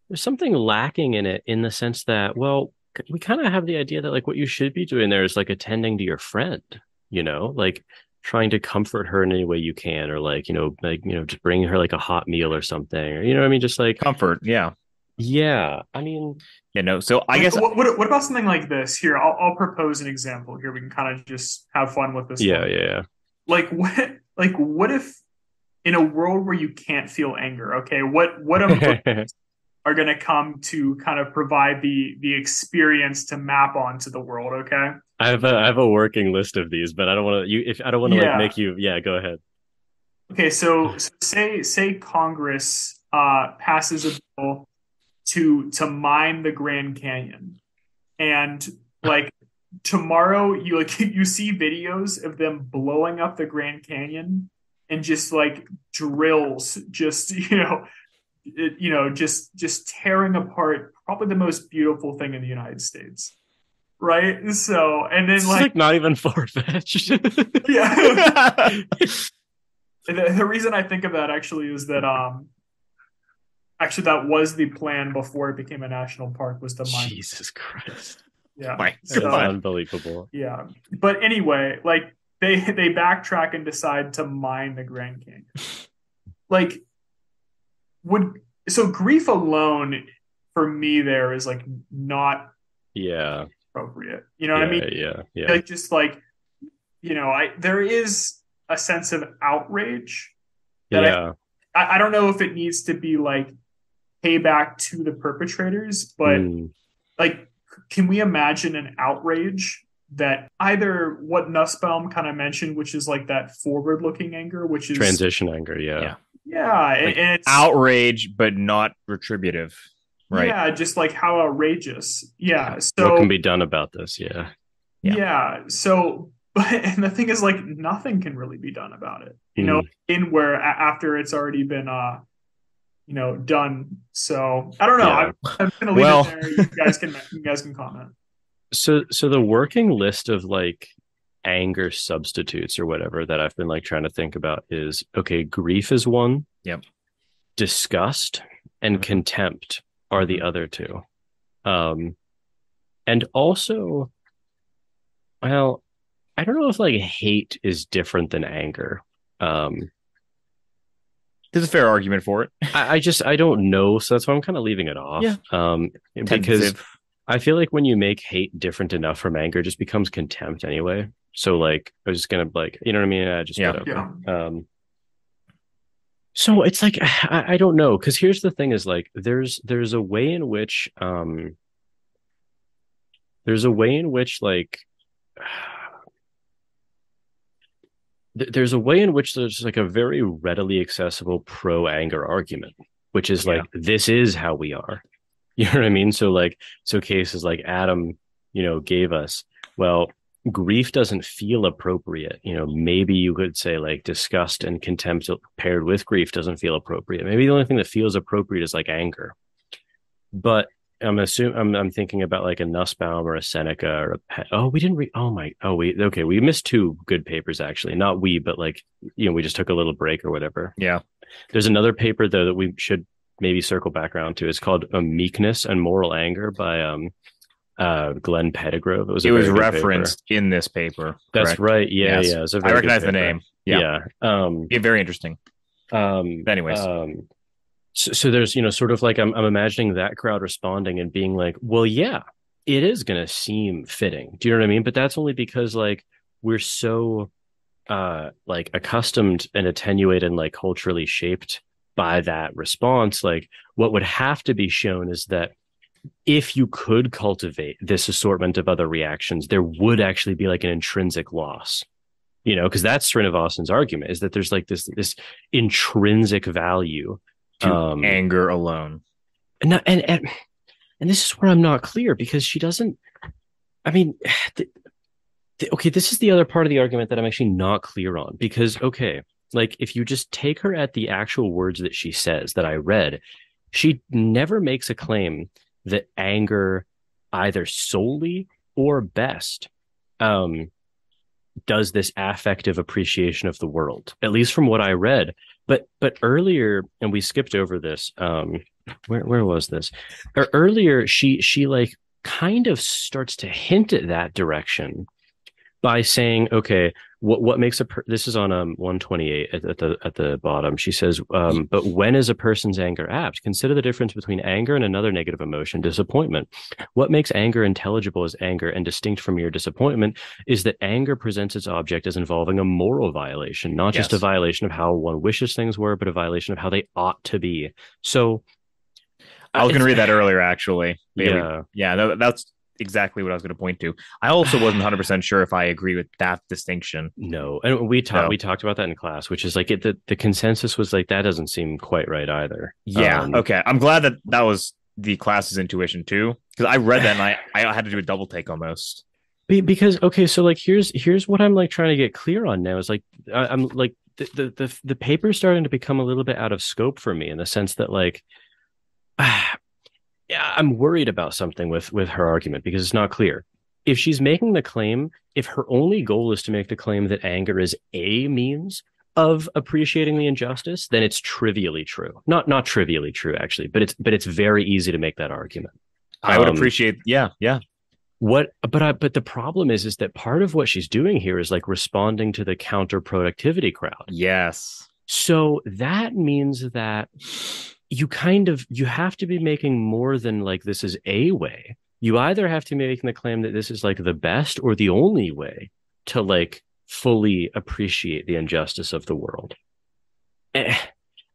there's something lacking in it in the sense that, well, we kind of have the idea that like what you should be doing there is like attending to your friend, like trying to comfort her in any way you can, or like, just bringing her like a hot meal or something, or, what I mean? Just like comfort. Yeah. Yeah. I mean, so I guess what about something like this here? I'll propose an example here. We can kind of just have fun with this. Yeah. Like what if in a world where you can't feel anger, okay, what are going to come to kind of provide the experience to map onto the world? Okay, I have a working list of these, but I don't want to like make you. Yeah, go ahead. Okay, so say Congress passes a bill to mine the Grand Canyon, and like tomorrow you see videos of them blowing up the Grand Canyon and just like drills just just tearing apart probably the most beautiful thing in the United States, right? So and then it's like not even far-fetched. Yeah. The reason I think of that actually is that actually that was the plan before it became a national park, was to mine. Jesus Christ. Yeah. So, unbelievable. Yeah. But anyway, like they backtrack and decide to mine the Grand Canyon. Like grief alone for me there is like not appropriate. You know what I mean? Yeah. Like just like, there is a sense of outrage that I don't know if it needs to be like payback to the perpetrators, but like, can we imagine an outrage that either what Nussbaum kind of mentioned, which is like that forward-looking anger, which is transition anger, yeah, like and it's outrage, but not retributive, right? Yeah, just like how outrageous. Yeah, so what can be done about this? Yeah. So, and the thing is, like, nothing can really be done about it. In where after it's already been done. So I don't know. Yeah. I'm gonna leave it there. You guys can comment. So the working list of like anger substitutes or whatever that I've been like trying to think about is, okay, grief is one. Yep. Disgust and contempt are the other two. And also, well, I don't know if like hate is different than anger. There's a fair argument for it. I don't know. So that's why I'm kind of leaving it off. Yeah. Because I feel like when you make hate different enough from anger, it just becomes contempt anyway. So like, I was just going to like, you know what I mean? I just, so it's like, I don't know. Cause here's the thing is like, there's a way in which like, there's a way in which there's like a very readily accessible pro anger argument, which is like, this is how we are. You know what I mean? So like, cases like Adam, gave us, well, grief doesn't feel appropriate. Maybe you could say like disgust and contempt paired with grief doesn't feel appropriate. Maybe the only thing that feels appropriate is like anger. But I'm thinking about like a Nussbaum or a Seneca or we didn't read. We missed two good papers actually. Not we, but like, we just took a little break or whatever. Yeah. There's another paper though that we should maybe circle back around to. It's called Meekness and Moral Anger by Glenn Pettigrove. It was referenced in this paper. That's correct? Right. Yeah. Yes. Yeah. It was I recognize the name. Yeah. Very interesting. Anyways. So there's, sort of like I'm imagining that crowd responding and being like, well, yeah, it is going to seem fitting. Do you know what I mean? But that's only because like we're so like accustomed and attenuated and like culturally shaped by that response. Like what would have to be shown is that if you could cultivate this assortment of other reactions, there would actually be like an intrinsic loss, because that's Srinivasan's argument, is that there's like this intrinsic value to anger alone. And this is where I'm not clear, because she doesn't, I mean, okay, this is the other part of the argument that I'm actually not clear on, because, okay, like if you just take her at the actual words that she says that I read, she never makes a claim that anger either solely or best does this affective appreciation of the world, at least from what I read. But earlier, and we skipped over this, where was this? Earlier, she like kind of starts to hint at that direction by saying, okay, what makes this is on 128 at the bottom. She says, but when is a person's anger apt? Consider the difference between anger and another negative emotion, disappointment. What makes anger intelligible as anger and distinct from mere disappointment is that anger presents its object as involving a moral violation, not just a violation of how one wishes things were, but a violation of how they ought to be. So I was going to read that earlier, actually. Maybe. Yeah, that's exactly what I was going to point to. I also wasn't 100% sure if I agree with that distinction. No, and we talked about that in class, which is like the consensus was like that doesn't seem quite right either. Yeah, okay. I'm glad that was the class's intuition too, because I read that and I had to do a double take almost. Because okay, so like here's what I'm like trying to get clear on now is like I'm like the paper's starting to become a little bit out of scope for me in the sense that like. Yeah, I'm worried about something with her argument because it's not clear. If she's making the claim, if her only goal is to make the claim that anger is a means of appreciating the injustice, then it's trivially true. Not trivially true, actually, but it's very easy to make that argument. I would appreciate, yeah. But the problem is that part of what she's doing here is like responding to the counter-productivity crowd. Yes. So that means that you have to be making more than like this is a way. You either have to be making the claim that this is like the best or the only way to like fully appreciate the injustice of the world. And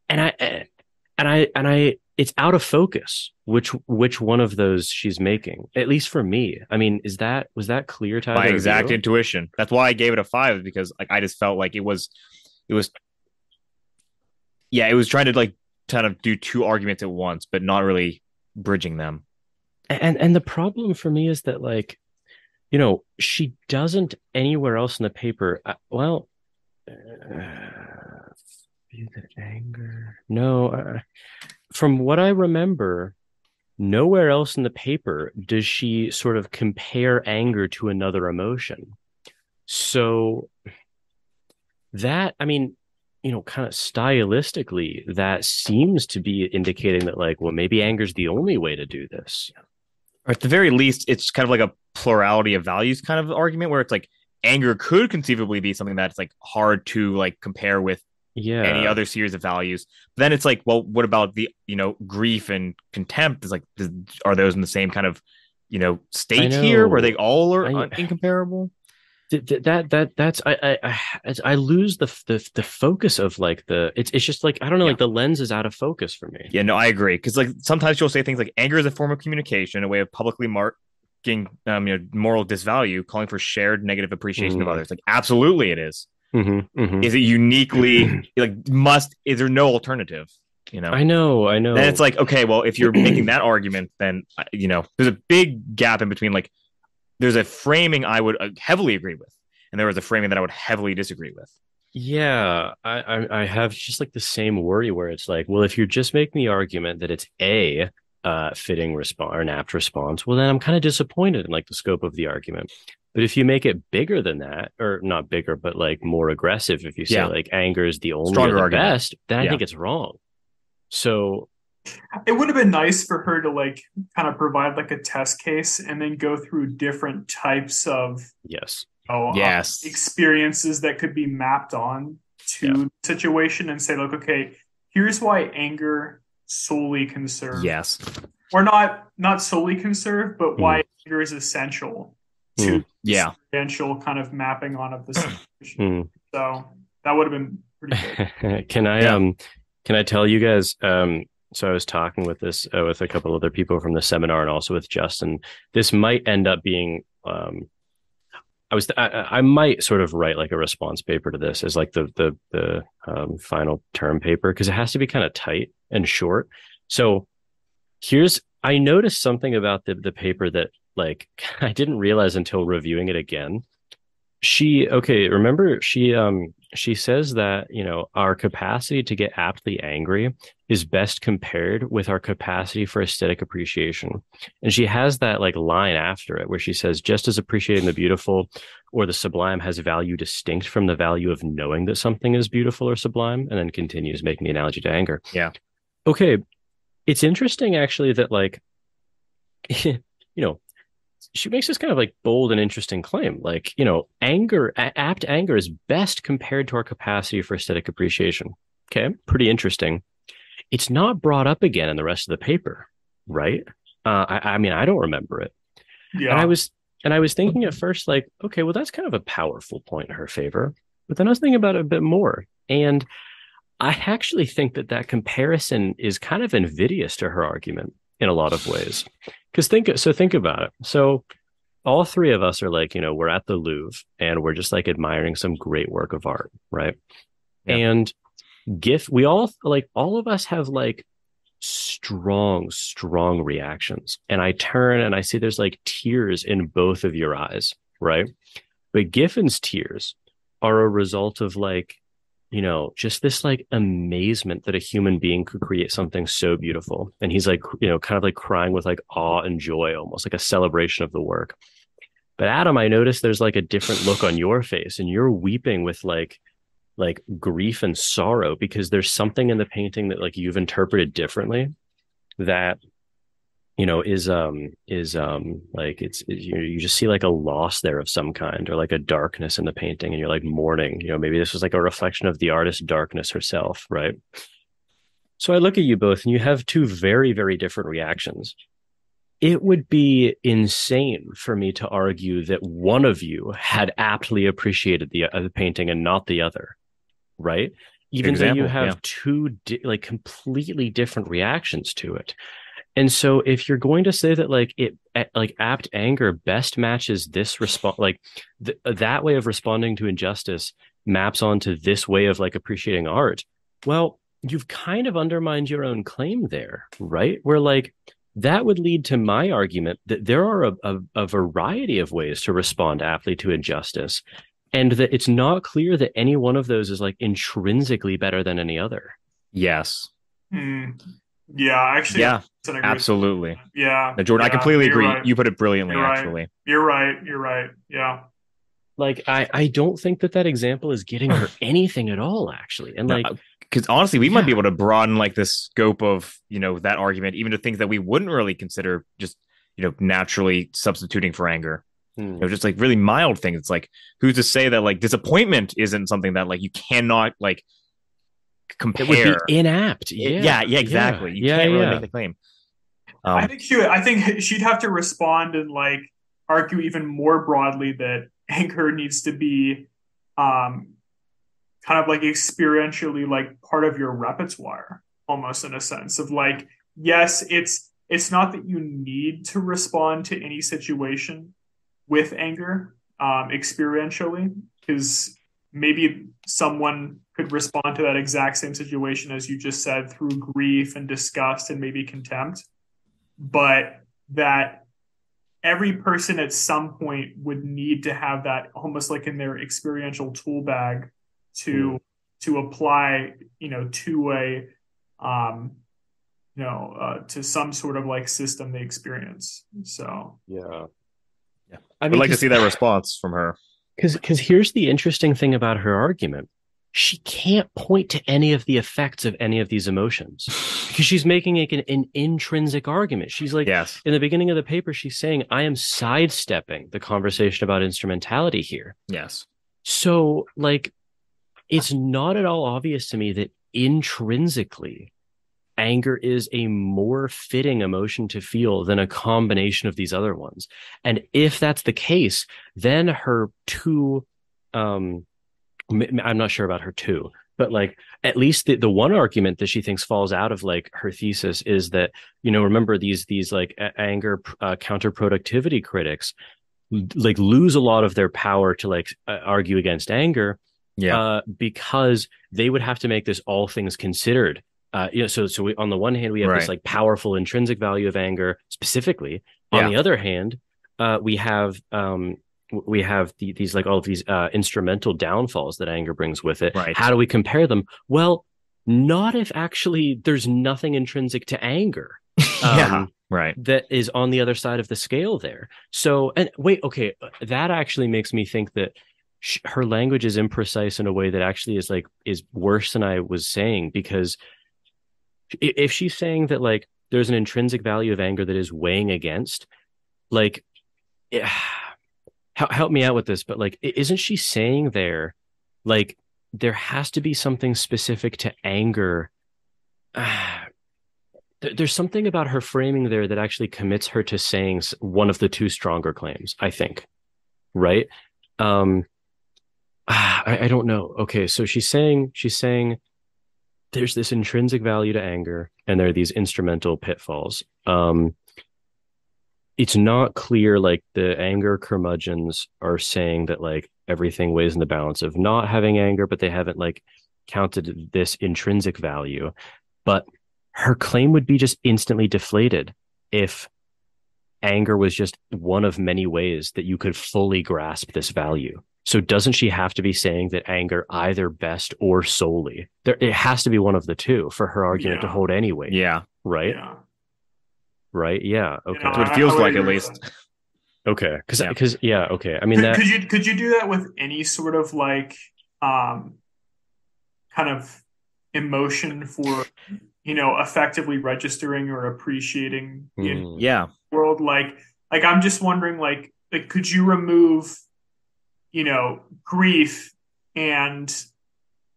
I it's out of focus which one of those she's making, at least for me. I mean, was that clear to my exact intuition? That's why I gave it a 5, because like I just felt like it was trying to like kind of do two arguments at once, but not really bridging them. And the problem for me is that like, she doesn't anywhere else in the paper. Anger. No, from what I remember, nowhere else in the paper does she sort of compare anger to another emotion. So that, I mean, kind of stylistically, that seems to be indicating that like, well, maybe anger is the only way to do this. Or at the very least, it's kind of like a plurality of values kind of argument where it's like anger could conceivably be something that's like hard to like compare with any other series of values. But then it's like, well, what about the, grief and contempt? Is like, are those in the same kind of, state here where they all are incomparable? That's I lose the focus of like it's just like I don't know, like the lens is out of focus for me. Yeah, no, I agree, because like sometimes you'll say things like anger is a form of communication, a way of publicly marking moral disvalue, calling for shared negative appreciation of others. Like absolutely, it is. Is it uniquely like is there no alternative? I know. And it's like, okay, well, if you're making that argument, then there's a big gap in between like. There's a framing I would heavily agree with, and there was a framing that I would heavily disagree with. Yeah, I have just like the same worry where it's like, well, if you're just making the argument that it's a fitting response or an apt response, well, then I'm kind of disappointed in like the scope of the argument. But if you make it bigger than that, or not bigger, but like more aggressive, if you say like anger is the only stronger or the best, then I think it's wrong. So it would have been nice for her to like kind of provide like a test case and then go through different types of experiences that could be mapped on to the situation and say, look, okay, here's why anger solely can serve. Yes. Or not solely can serve, but why anger is essential to essential kind of mapping on of the situation. So that would have been pretty good. Can I tell you guys I was talking with this with a couple other people from the seminar, and also with Justin. This might end up being I might sort of write like a response paper to this as like the final term paper, because it has to be kind of tight and short. So I noticed something about the paper that like I didn't realize until reviewing it again. Remember she says that, you know, our capacity to get aptly angry is best compared with our capacity for aesthetic appreciation. And she has that like line after it where she says, just as appreciating the beautiful or the sublime has value distinct from the value of knowing that something is beautiful or sublime, and then continues making the analogy to anger. Yeah. Okay. It's interesting actually that like, you know, she makes this kind of like bold and interesting claim. Like, you know, apt anger is best compared to our capacity for aesthetic appreciation. Okay. Pretty interesting. It's not brought up again in the rest of the paper, right? I mean, I don't remember it. Yeah. And I was thinking at first, like, okay, well, that's kind of a powerful point in her favor. But then I was thinking about it a bit more. And I actually think that comparison is kind of invidious to her argument in a lot of ways. Because think about it. So all three of us are like, you know, we're at the Louvre and we're just like admiring some great work of art, right? Yeah. And all of us have like strong reactions. And I turn and I see there's like tears in both of your eyes, right? But Giffen's tears are a result of like, you know, just this like amazement that a human being could create something so beautiful. And he's like, you know, kind of like crying with like awe and joy, almost like a celebration of the work. But Adam, I noticed there's like a different look on your face, and you're weeping with like grief and sorrow because there's something in the painting that like you've interpreted differently that, you know, is like you just see like a loss there of some kind, or like a darkness in the painting, and you're like mourning, you know, maybe this was like a reflection of the artist's darkness herself, right? So I look at you both and you have two very, very different reactions. It would be insane for me to argue that one of you had aptly appreciated the painting and not the other, right? Even though you have two like completely different reactions to it. And so if you're going to say that like apt anger best matches this response, like that way of responding to injustice maps onto this way of like appreciating art, well, you've kind of undermined your own claim there, right? Where like that would lead to my argument that there are a variety of ways to respond aptly to injustice, and that it's not clear that any one of those is like intrinsically better than any other. Yes. Yeah, actually, yeah, absolutely. Yeah, Jordan, I completely agree. Right. You put it brilliantly, You're actually. Right. You're right. Yeah. Like, I don't think that example is getting her anything at all, actually. And like, because honestly, we might be able to broaden like the scope of, you know, that argument, even to things that we wouldn't really consider just, you know, naturally substituting for anger. You know, just like really mild things. It's like, who's to say that like disappointment isn't something that like you cannot like compare? It would be inapt. Yeah, exactly. You can't really make the claim. I think she'd have to respond and like argue even more broadly that anger needs to be kind of like experientially like part of your repertoire, almost, in a sense of like, yes, it's not that you need to respond to any situation with anger experientially, because maybe someone could respond to that exact same situation, as you just said, through grief and disgust and maybe contempt, but that every person at some point would need to have that almost like in their experiential tool bag to apply, you know, to a to some sort of like system they experience. So yeah. I would like to see that response from her. Because here's the interesting thing about her argument. She can't point to any of the effects of any of these emotions because she's making an intrinsic argument. She's like, yes. In the beginning of the paper, she's saying, I am sidestepping the conversation about instrumentality here. Yes. So like, it's not at all obvious to me that intrinsically anger is a more fitting emotion to feel than a combination of these other ones. And if that's the case, then her two, I'm not sure about her two, But like, at least the one argument that she thinks falls out of like her thesis is that, remember these like anger counterproductivity critics like lose a lot of their power to like argue against anger, because they would have to make this all things considered. So we, on the one hand, we have this like powerful intrinsic value of anger specifically. On the other hand, we have these like all of these instrumental downfalls that anger brings with it. How do we compare them? Well, not if actually there's nothing intrinsic to anger. That is on the other side of the scale there. So, and wait, okay, that actually makes me think that her language is imprecise in a way that actually is worse than I was saying, because if she's saying that like there's an intrinsic value of anger that is weighing against, like, help me out with this, but like, isn't she saying there, like, there has to be something specific to anger? There's something about her framing there that actually commits her to saying one of the two stronger claims, I think. Right? I don't know. Okay, so she's saying there's this intrinsic value to anger, and there are these instrumental pitfalls. It's not clear, like the anger curmudgeons are saying that like everything weighs in the balance of not having anger, but they haven't like counted this intrinsic value. But her claim would be just instantly deflated if anger was just one of many ways that you could fully grasp this value. So doesn't she have to be saying that anger either best or solely? It has to be one of the two for her argument to hold any weight. Yeah. Right? Yeah. Right? Yeah. Okay. That's what it feels like, at least. Okay. Because okay. I mean, could you do that with any sort of like kind of emotion for effectively registering or appreciating the world? Like I'm just wondering, like could you remove grief and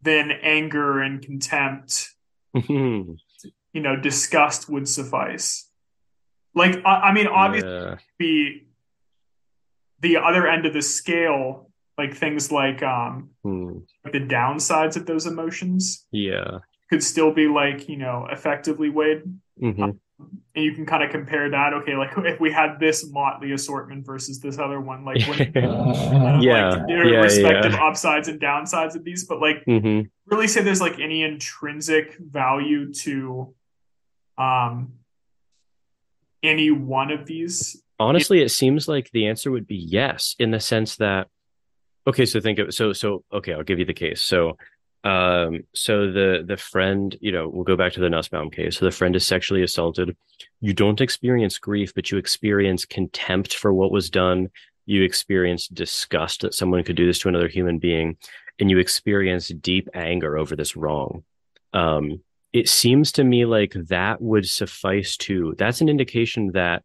then anger and contempt? Disgust would suffice. Like I mean, obviously be the other end of the scale, like things like the downsides of those emotions could still be like effectively weighed. And you can kind of compare that. Okay, like if we had this motley assortment versus this other one, like respective upsides and downsides of these, but like really say there's like any intrinsic value to any one of these. Honestly, it seems like the answer would be yes, in the sense that, okay, so think of okay, I'll give you the case. So the friend, we'll go back to the Nussbaum case. So the friend is sexually assaulted. You don't experience grief, but you experience contempt for what was done. You experience disgust that someone could do this to another human being, and you experience deep anger over this wrong. It seems to me like that would suffice that's an indication that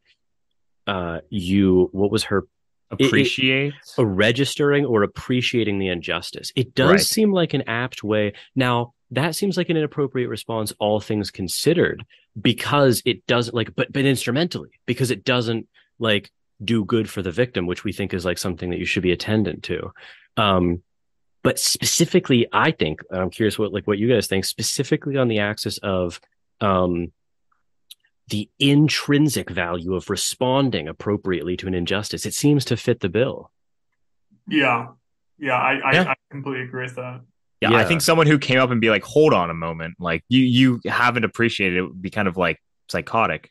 what was her appreciate registering or appreciating the injustice. It does seem like an apt way. Now that seems like an inappropriate response, all things considered, because it doesn't but instrumentally, because it doesn't like do good for the victim, which we think is like something that you should be attendant to. But specifically, I think, I'm curious what you guys think, specifically on the axis of the intrinsic value of responding appropriately to an injustice. It seems to fit the bill. Yeah. I completely agree with that. Yeah, I think someone who came up and be like, hold on a moment, like you haven't appreciated it would be kind of like psychotic.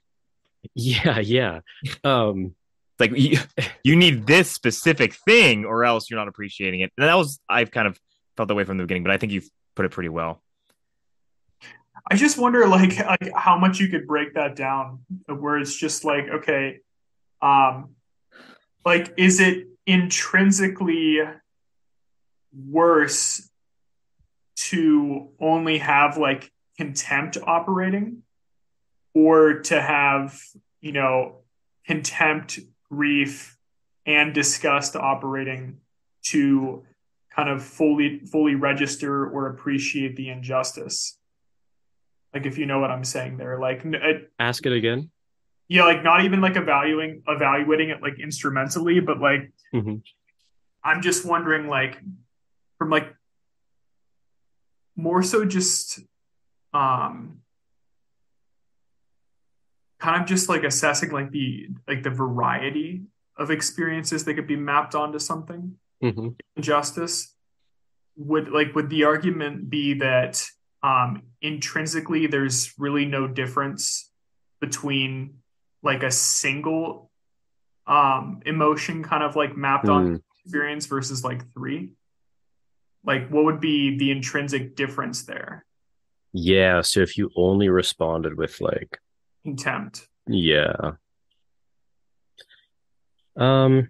Yeah. Like you need this specific thing or else you're not appreciating it. And I've kind of felt that way from the beginning, but I think you've put it pretty well. I just wonder like how much you could break that down, where it's just like, okay, like, is it intrinsically worse to only have like contempt operating, or to have, contempt, grief, and disgust operating to kind of fully register or appreciate the injustice? Like, if you know what I'm saying there, like ask it again. Yeah, like not even like evaluating it like instrumentally, but like I'm just wondering, like from like more so just um kind of just like assessing like the variety of experiences that could be mapped onto something. Mm-hmm. Injustice would the argument be that intrinsically there's really no difference between like a single emotion kind of like mapped on experience versus like three? Like what would be the intrinsic difference there? Yeah, so if you only responded with like Contempt. Yeah. Um,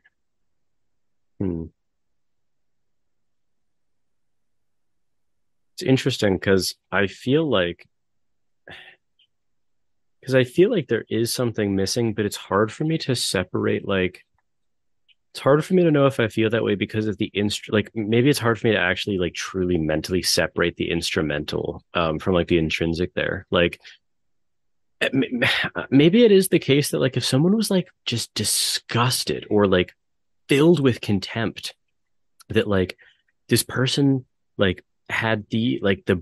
hmm. It's interesting because I feel like there is something missing, but it's hard for me to separate like it's hard for me to know if I feel that way because of the like maybe it's hard for me to actually like truly mentally separate the instrumental from like the intrinsic there. Like maybe it is the case that like if someone was like just disgusted or like filled with contempt, that like this person like had the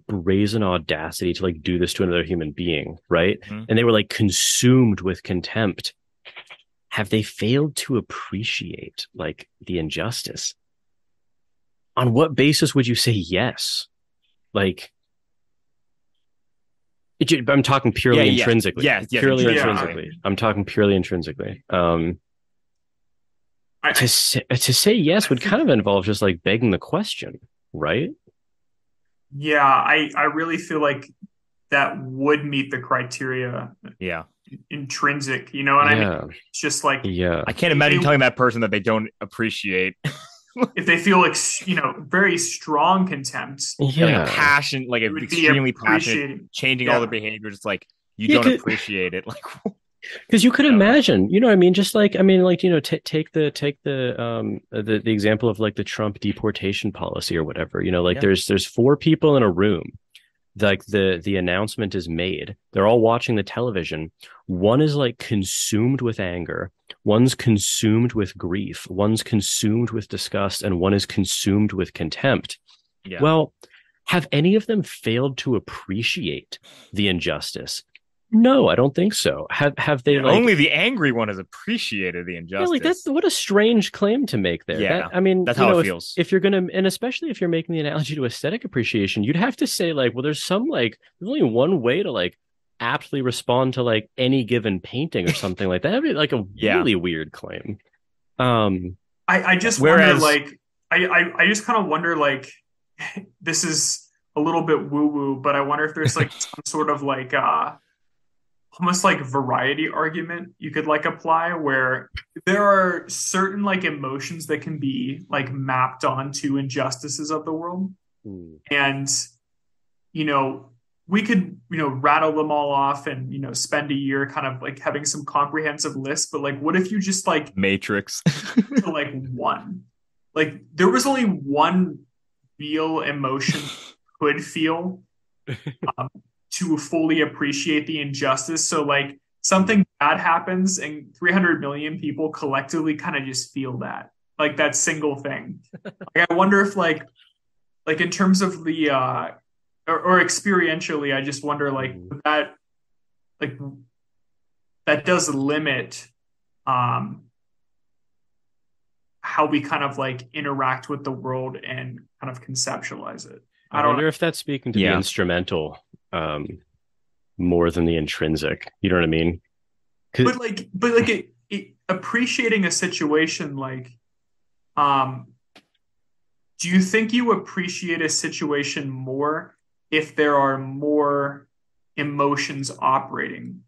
brazen audacity to like do this to another human being, right? Mm-hmm. And they were like consumed with contempt. Have they failed to appreciate like the injustice? On what basis would you say yes? Like, I'm talking purely intrinsically. Purely intrinsically. I'm talking purely intrinsically. To say yes would kind of involve just like begging the question, right? Yeah, I really feel like that would meet the criteria. Yeah. Intrinsic, you know what I mean? It's just like, I can't imagine telling that person that they don't appreciate if they feel like, very strong contempt, like a passion, like an extremely passionate, changing all their behavior. Just like you don't appreciate it, like because you could imagine, you know what I mean? Just like I mean, like take the example of like the Trump deportation policy or whatever. You know, like there's 4 people in a room. Like the announcement is made. They're all watching the television. One is like consumed with anger. One's consumed with grief. One's consumed with disgust, and one is consumed with contempt. Yeah. Well, have any of them failed to appreciate the injustice? No, I don't think so. Have they? Like, only the angry one has appreciated the injustice. Yeah, like that's what a strange claim to make there. Yeah, I mean, that's how it feels. If you're gonna, and especially if you're making the analogy to aesthetic appreciation, you'd have to say like, well, there's only one way to like aptly respond to like any given painting or something like that. That'd be like a really weird claim. I just wonder like I just kind of wonder like this is a little bit woo woo, but I wonder if there's like some sort of like almost like variety argument you could like apply where there are certain like emotions that can be like mapped onto injustices of the world. And we could rattle them all off and spend a year kind of like having some comprehensive lists, but like what if you just like Matrix to like one, like there was only one real emotion could feel to fully appreciate the injustice. So like something bad happens and 300 million people collectively kind of just feel that, like that single thing. Like, I wonder if like in terms of the or experientially, I just wonder like that does limit how we kind of like interact with the world and kind of conceptualize it. I wonder if that's speaking to the instrumental more than the intrinsic. You know what I mean? But appreciating a situation like, do you think you appreciate a situation more if there are more emotions operating?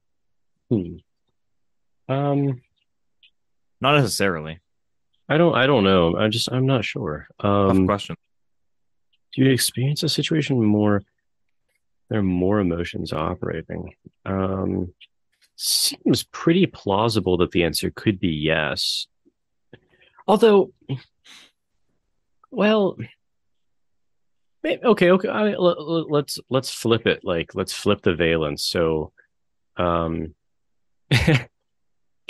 Not necessarily. I don't know. I'm not sure. Tough question. Do you experience a situation more? There are more emotions operating. Seems pretty plausible that the answer could be yes. Although, well, okay. Let's flip it. Like, let's flip the valence. So,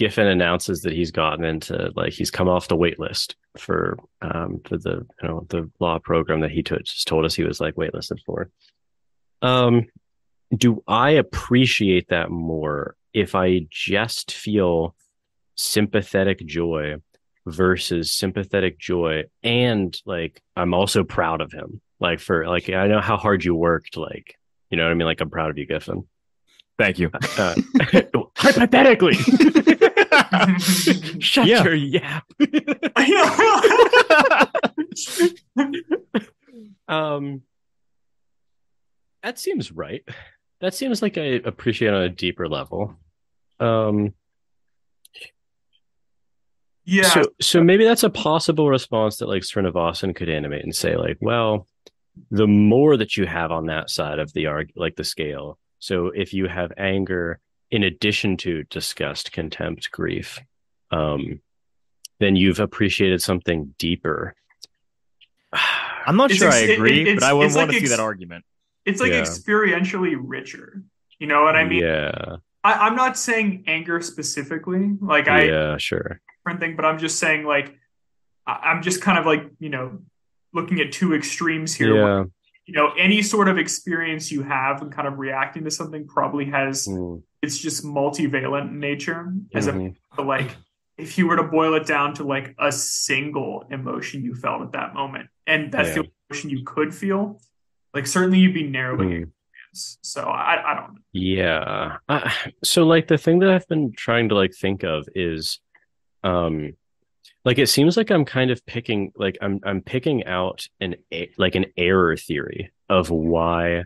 Giffen announces that he's gotten into like he's come off the wait list for the the law program that he just told us he was like waitlisted for. Do I appreciate that more if I just feel sympathetic joy versus sympathetic joy and like I'm also proud of him, like for like I know how hard you worked, like you know what I mean, like I'm proud of you, Giffen. Thank you. Hypothetically. Shut your yap. That seems right. That seems like I appreciate on a deeper level. Yeah. So maybe that's a possible response that like Srinivasan could animate and say like, well, the more that you have on that side of the like the scale. So if you have anger in addition to disgust, contempt, grief, then you've appreciated something deeper. I'm not sure I agree, but I would want to see that argument. It's like experientially richer. You know what I mean? Yeah. I'm not saying anger specifically. Like sure. Different thing, but I'm just saying like I'm just kind of like, you know, looking at two extremes here. Yeah. Where, you know, any sort of experience you have and kind of reacting to something probably has it's just multivalent in nature as a like if you were to boil it down to like a single emotion you felt at that moment and that's the emotion you could feel, like certainly you'd be narrowing it. So I don't know. Yeah. So like the thing that I've been trying to like think of is like it seems like I'm kind of picking like I'm picking out an error theory of why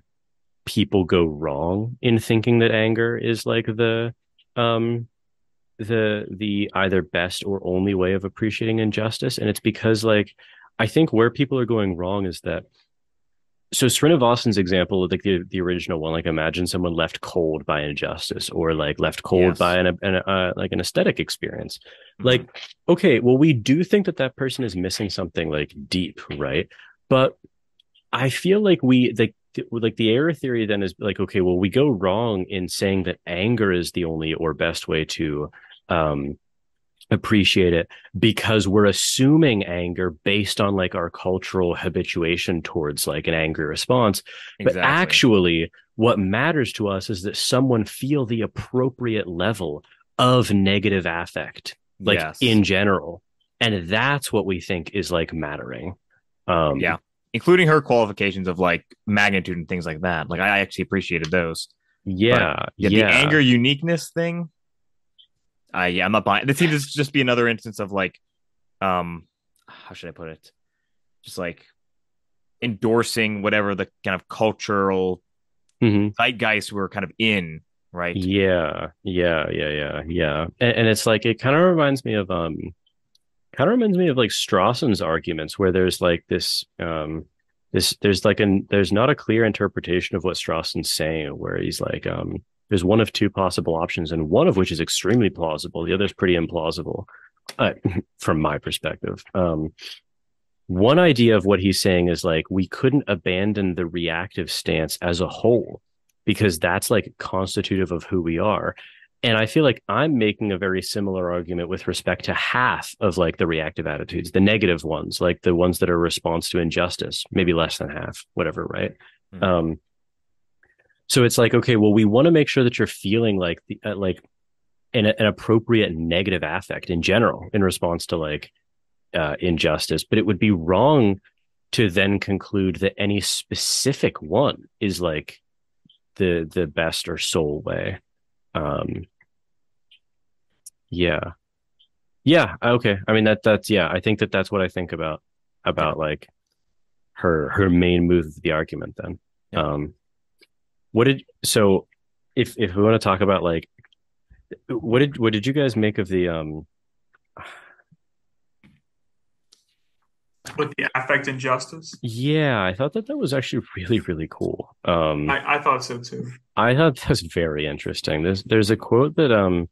people go wrong in thinking that anger is like the either best or only way of appreciating injustice. And it's because like I think where people are going wrong is that so Srinivasan's example, like the original one, like imagine someone left cold by injustice or like left cold by an aesthetic experience. Like, okay, well, we do think that that person is missing something like deep, right? But I feel like the error theory then is like, okay, well, we go wrong in saying that anger is the only or best way to appreciate it because we're assuming anger based on like our cultural habituation towards like an angry response. Exactly. But actually what matters to us is that someone feel the appropriate level of negative affect, like in general. And that's what we think is like mattering. Including her qualifications of like magnitude and things like that. Like I actually appreciated those. The anger uniqueness thing. I'm not buying. This seems to just be another instance of like, how should I put it? Just like endorsing whatever the kind of cultural zeitgeist we're kind of in, right? Yeah. And it's like it kind of reminds me of like Strawson's arguments where there's like this there's not a clear interpretation of what Strawson's saying where he's like there's one of two possible options, and one of which is extremely plausible. The other is pretty implausible, from my perspective. One idea of what he's saying is like, we couldn't abandon the reactive stance as a whole because that's like constitutive of who we are. And I feel like I'm making a very similar argument with respect to half of like the reactive attitudes, the negative ones, like the ones that are a response to injustice, maybe less than half, whatever, right? So it's like, okay, well, we want to make sure that you're feeling like an appropriate negative affect in general in response to like injustice, but it would be wrong to then conclude that any specific one is like the best or sole way. Okay. I mean that's I think that's what I think about like her main move of the argument then. If we want to talk about like what did you guys make of the with the affect injustice? Yeah, I thought that was actually really, really cool. I thought so too. I thought that was very interesting. There's a quote that on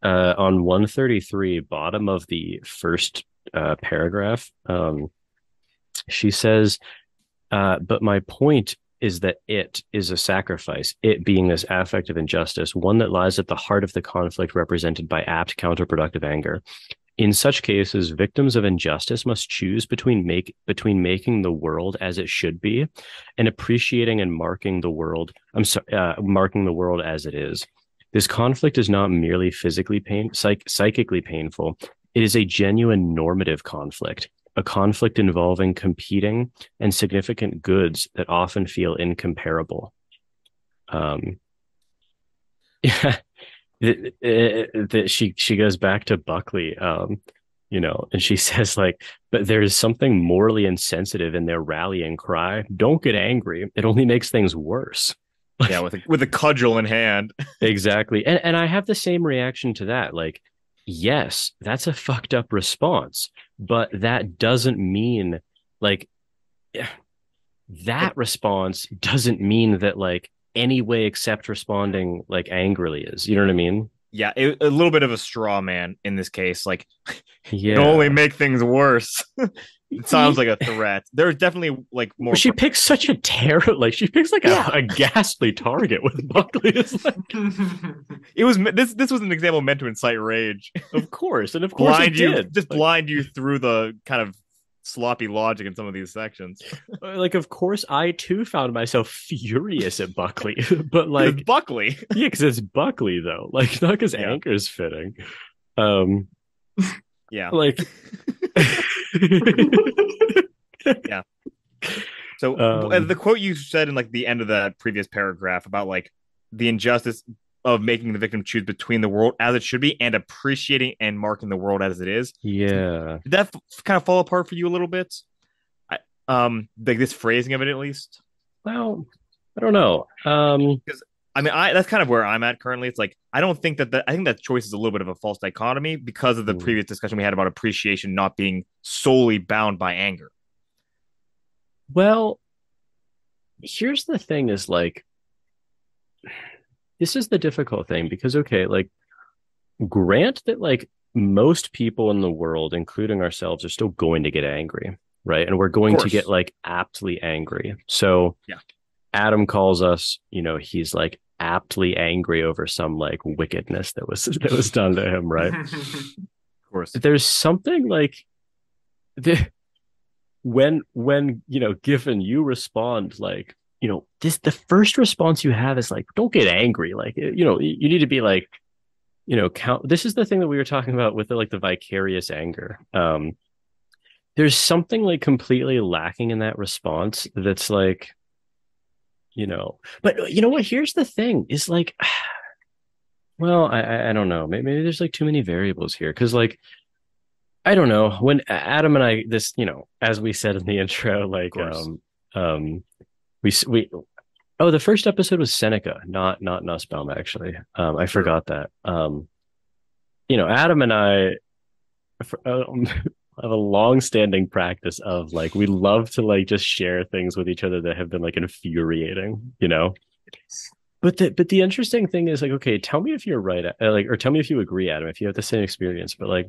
133, bottom of the first paragraph, she says, but my point is that it is a sacrifice, it being this affect of injustice, one that lies at the heart of the conflict represented by apt counterproductive anger. In such cases, victims of injustice must choose between making the world as it should be and appreciating and marking the world as it is. This conflict is not merely psychically painful. It is a genuine normative conflict, a conflict involving competing and significant goods that often feel incomparable. She goes back to Buckley, and she says like, but there is something morally insensitive in their rallying cry. Don't get angry. It only makes things worse. Yeah, with a cudgel in hand. Exactly. And I have the same reaction to that. Like, yes, that's a fucked up response, but that doesn't mean like that response doesn't mean that like any way except responding like angrily is. You know what I mean? Yeah, a little bit of a straw man in this case. Like, it only make things worse. It sounds like a threat. There's definitely like more. She picks such a terror. Like she picks like a ghastly target with Buckley. It's like it was. This was an example meant to incite rage, of course, and of course blind you through the kind of sloppy logic in some of these sections. Like, of course, I too found myself furious at Buckley, but like it's Buckley, yeah, because it's Buckley though. Like not because anger is fitting. Yeah, like. Yeah. So the quote you said in like the end of that previous paragraph about like the injustice of making the victim choose between the world as it should be and appreciating and marking the world as it is. Yeah. Did that kind of fall apart for you a little bit? Like this phrasing of it, at least. Well, I don't know. Because I mean, that's kind of where I'm at currently. It's like I don't think I think that choice is a little bit of a false dichotomy because of the previous discussion we had about appreciation not being solely bound by anger. Well, here's the thing: is like this is the difficult thing because okay, like grant that like most people in the world, including ourselves, are still going to get angry, right? And we're going to get like aptly angry. So yeah. Adam calls us, he's like aptly angry over some like wickedness that was done to him, right? Of course. There's something like when given you respond like, the first response you have is like, don't get angry. Like, you need to be like, count. This is the thing that we were talking about with the vicarious anger. There's something like completely lacking in that response that's like, but you know what? Here's the thing is like, well, I don't know. Maybe there's like too many variables here. Cause like, I don't know when Adam and I, this, as we said in the intro, like, the first episode was Seneca, not Nussbaum actually. I forgot that. Adam and I have a long-standing practice of like we love to like just share things with each other that have been like infuriating, But the interesting thing is like, okay, tell me if you're right, or tell me if you agree, Adam, if you have the same experience. But like,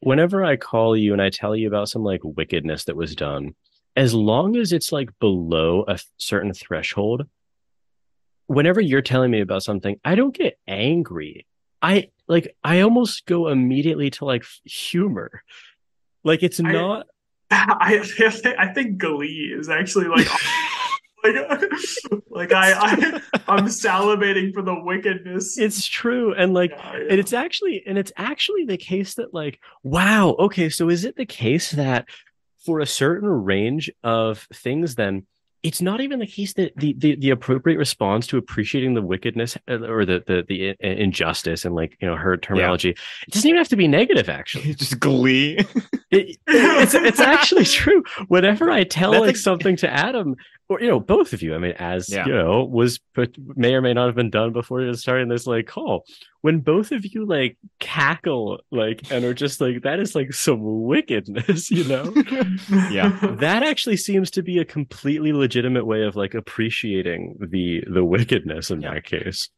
whenever I call you and I tell you about some like wickedness that was done, as long as it's like below a certain threshold, whenever you're telling me about something, I don't get angry. I almost go immediately to like humor. Like it's not. I think glee is actually like I'm salivating for the wickedness. It's true, and like, and it's actually the case that like, wow, okay, so is it the case that for a certain range of things, then it's not even the case that the appropriate response to appreciating the wickedness or the injustice and like her terminology, it doesn't even have to be negative. Actually, it's just glee. It's actually true. Whenever I tell something to Adam or both of you, I mean, may or may not have been done before starting this like call. When both of you like cackle like and are just like that is like some wickedness, Yeah, that actually seems to be a completely legitimate way of like appreciating the wickedness in that case.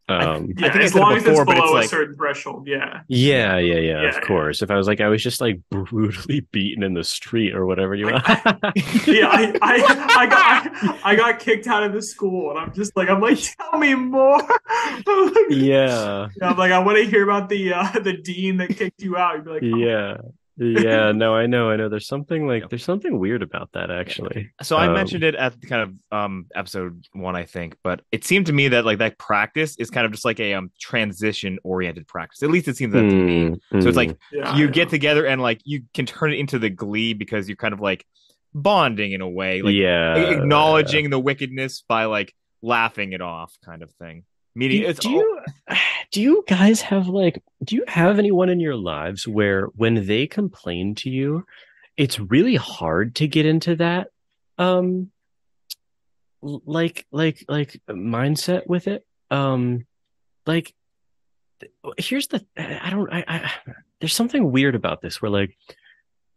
I think as long as it's below a certain threshold, yeah, of course. If I was like, I was just like brutally beaten in the street or whatever you want. I got kicked out of the school, and I'm like, tell me more. Yeah. I'm like, I want to hear about the dean that kicked you out. You'd be like, yeah, no, I know. There's something weird about that, actually. So I mentioned it at kind of episode 1, I think, but it seemed to me that like that practice is kind of just like a transition oriented practice. At least it seems that to me. So it's like you get together and like you can turn it into the glee because you're kind of like bonding in a way, like acknowledging the wickedness by like laughing it off, kind of thing. Meaning, do you guys have do you have anyone in your lives where when they complain to you, it's really hard to get into that mindset with it? Here's the there's something weird about this where like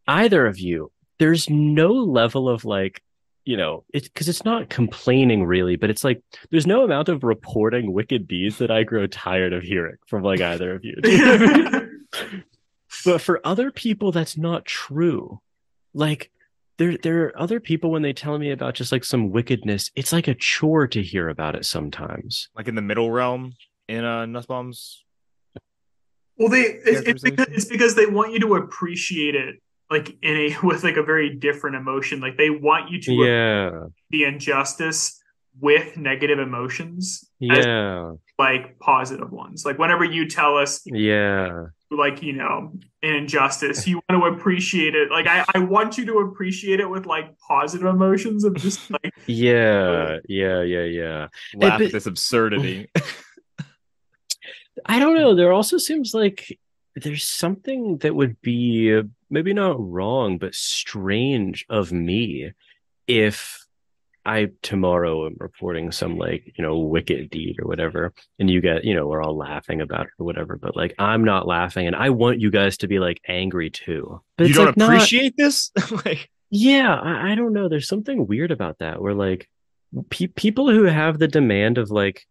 either of you, there's no level of like, it's because it's not complaining really, but it's like there's no amount of reporting wicked deeds that I grow tired of hearing from like either of you. But for other people, that's not true. Like there are other people when they tell me about just like some wickedness, it's like a chore to hear about it sometimes. Like in the middle realm in Nussbaum's. Well, it's because they want you to appreciate it. Like with like a very different emotion, like they want you to the injustice with negative emotions, as, like positive ones. Like whenever you tell us, like an injustice, you want to appreciate it. Like I want you to appreciate it with like positive emotions of just like laugh at this absurdity. I don't know. There also seems like there's something that would be maybe not wrong, but strange of me if I tomorrow am reporting some like, wicked deed or whatever, and you get, we're all laughing about it or whatever, but like I'm not laughing and I want you guys to be like angry too. But you don't appreciate this? Like, yeah, I don't know. There's something weird about that where like people who have the demand of like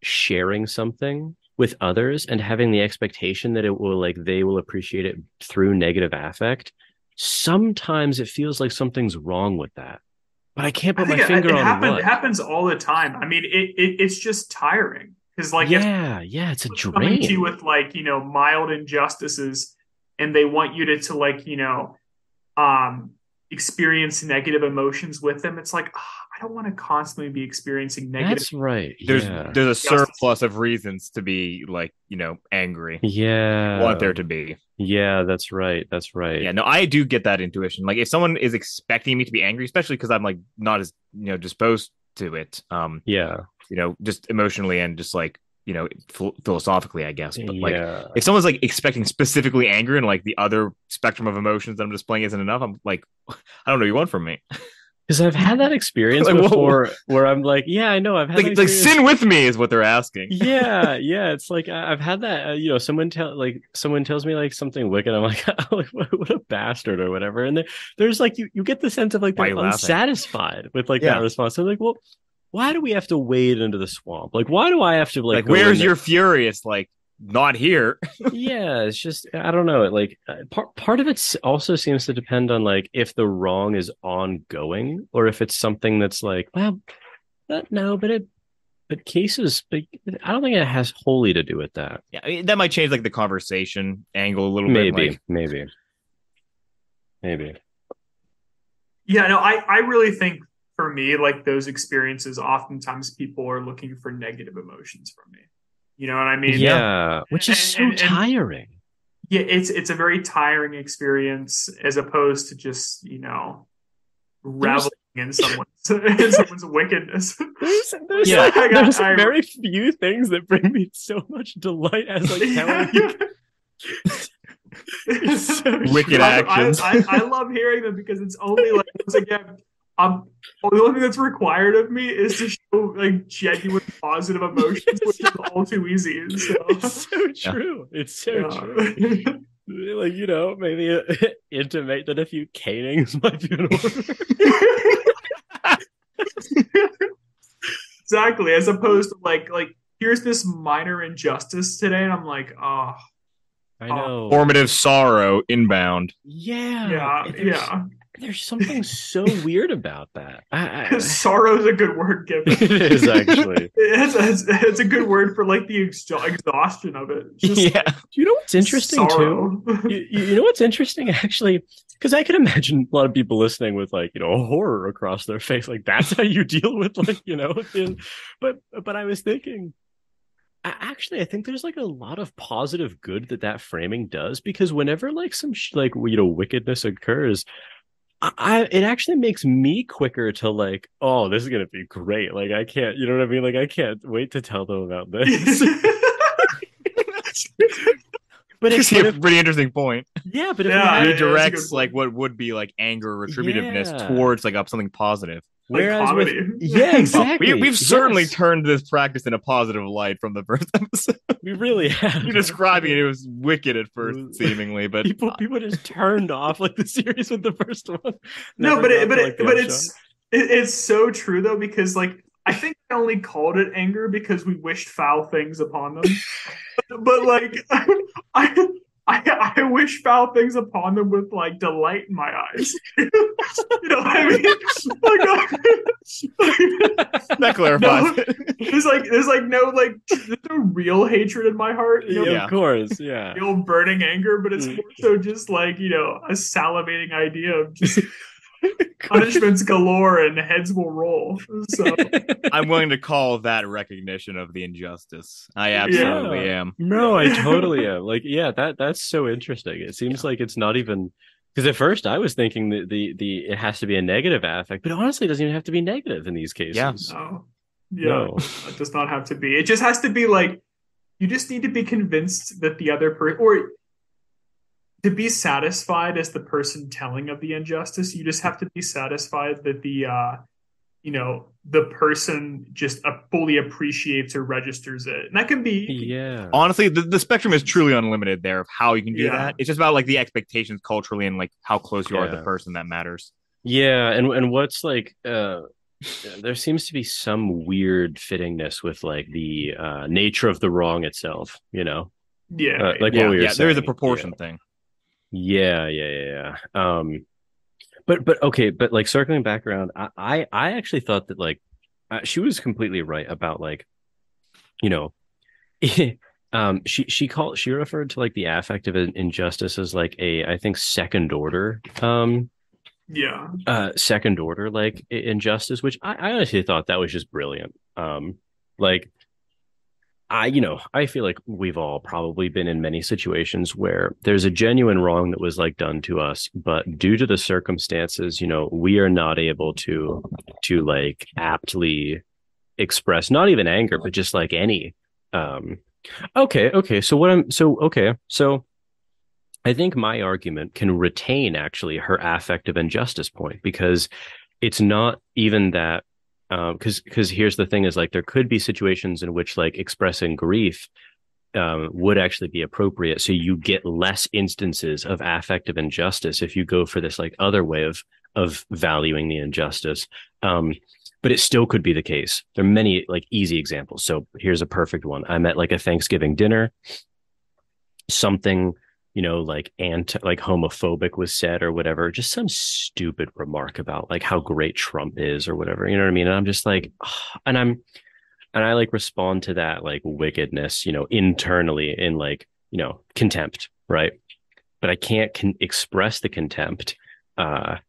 sharing something with others and having the expectation that it will like they will appreciate it through negative affect, sometimes it feels like something's wrong with that, but I can't put my finger on what. It happens all the time. I mean, it's just tiring because like it's a drain to you with like mild injustices, and they want you to like experience negative emotions with them. It's like I don't want to constantly be experiencing negative. That's right. There's a surplus of reasons to be like, angry. Yeah. Want there to be. Yeah, that's right. Yeah, no, I do get that intuition. Like if someone is expecting me to be angry, especially because I'm like not as, disposed to it. Just emotionally and just like, philosophically, I guess. But like if someone's like expecting specifically anger and like the other spectrum of emotions that I'm displaying isn't enough, I'm like, I don't know what you want from me. Because I've had that experience like, before where I'm like, I know I've had like sin with me is what they're asking. Yeah. It's like I've had that. Someone tells me like something wicked. I'm like, oh, what a bastard or whatever. And there's like you get the sense of like they're unsatisfied with like that response. So like, well, why do we have to wade into the swamp? Like, why do I have to like where's your furious like? Not here. Yeah, it's just I don't know. Like part of it also seems to depend on like if the wrong is ongoing or if it's something that's like, well, no, but cases. But I don't think it has wholly to do with that. Yeah, I mean, that might change like the conversation angle a little bit. Maybe. Yeah, no, I really think for me, like those experiences, oftentimes people are looking for negative emotions from me. You know what I mean? Yeah, which is so tiring. Yeah, it's a very tiring experience as opposed to just reveling in someone's wickedness. There's very few things that bring me so much delight as like telling you. Wicked actions. I love hearing them because it's only like once again. The only thing that's required of me is to show like genuine positive emotions, which is all too easy. So. It's so true. It's so true. Like maybe intimate that a few canings might be in order. Exactly, as opposed to like here's this minor injustice today, and I'm like, oh, I know. Formative sorrow inbound. Yeah. There's something so weird about that. Sorrow is a good word, given. It is actually. It's a good word for like the exhaustion of it. Just You know what's interesting sorrow. too? You know what's interesting actually? Because I can imagine a lot of people listening with like, horror across their face. Like that's how you deal with like, but I was thinking, actually, I think there's like a lot of positive good that framing does, because whenever like some wickedness occurs, it actually makes me quicker to like, oh, this is gonna be great. Like I can't, you know what I mean? Like I can't wait to tell them about this. But it's a pretty interesting point. Yeah, but if he redirects like what would be like anger or retributiveness towards like something positive. Whereas exactly. We've certainly turned this practice in a positive light from the first episode. We really have. You're describing it was wicked at first, seemingly, but people just turned off like the series with the first one. No, but it's so true though, because like I think I only called it anger because we wished foul things upon them. But like I wish foul things upon them with like delight in my eyes. You know what I mean? That clarifies. There's no real hatred in my heart. Of course, yeah. Real burning anger, but it's more so just like, a salivating idea of just punishments galore and heads will roll. So I'm willing to call that recognition of the injustice. I absolutely am. No, I totally am. Like, that's so interesting. It seems like it's not even, because at first I was thinking that the it has to be a negative affect, but honestly, it doesn't even have to be negative in these cases. No. It does not have to be. It just has to be like, you just need to be convinced that the other person, or to be satisfied as the person telling of the injustice, you just have to be satisfied that the person just fully appreciates or registers it. And that can be... Honestly, the spectrum is truly unlimited there of how you can do that. It's just about like the expectations culturally and like how close you are to the person that matters. Yeah, and what's like... there seems to be some weird fittingness with like the nature of the wrong itself, What we were saying. There is a proportion thing. Yeah. But okay, but like circling back around, I actually thought that like she was completely right about like, she referred to like the affective injustice as like I think second order second order like injustice, which I honestly thought that was just brilliant. Like I feel like we've all probably been in many situations where there's a genuine wrong that was like done to us, but due to the circumstances, we are not able to like aptly express not even anger, but just like any. Okay. So I think my argument can retain actually her affective injustice point, because it's not even that. Because here's the thing is like there could be situations in which like expressing grief would actually be appropriate, so you get less instances of affective injustice if you go for this like other way of valuing the injustice, but it still could be the case. There are many like easy examples. So here's a perfect one. I'm at like a Thanksgiving dinner, something like homophobic was said or whatever, just some stupid remark about like how great Trump is or whatever, you know what I mean? And I'm just like, and I like respond to that like wickedness, internally in like, contempt, right? But I can't express the contempt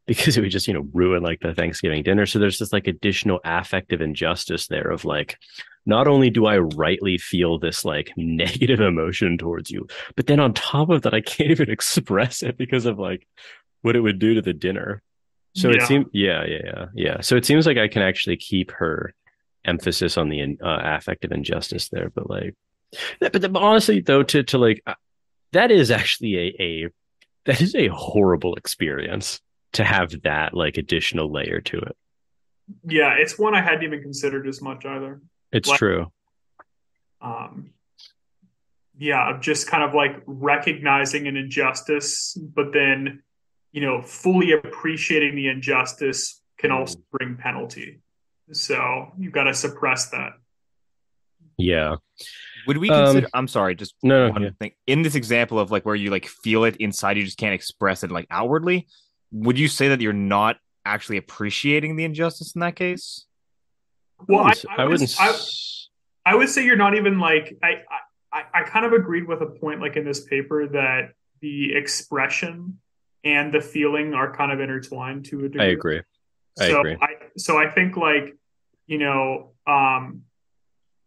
because it would just, ruin like the Thanksgiving dinner. So there's this like additional affective injustice there of like, not only do I rightly feel this like negative emotion towards you, but then on top of that, I can't even express it because of like what it would do to the dinner. So it seems, So it seems like I can actually keep her emphasis on the affective injustice there, but like, but honestly though, to like, that is actually that is a horrible experience to have that like additional layer to it. Yeah, it's one I hadn't even considered as much either. It's like, true. Just kind of like recognizing an injustice, but then, fully appreciating the injustice can also bring penalty. So you've got to suppress that. Yeah. Would we consider? I'm sorry, just no, one thing. In this example of like where you like feel it inside, you just can't express it like outwardly. Would you say that you're not actually appreciating the injustice in that case? Well, I would say you're not even like I kind of agreed with a point like in this paper that the expression and the feeling are kind of intertwined to a degree. I agree. So I think like, you know,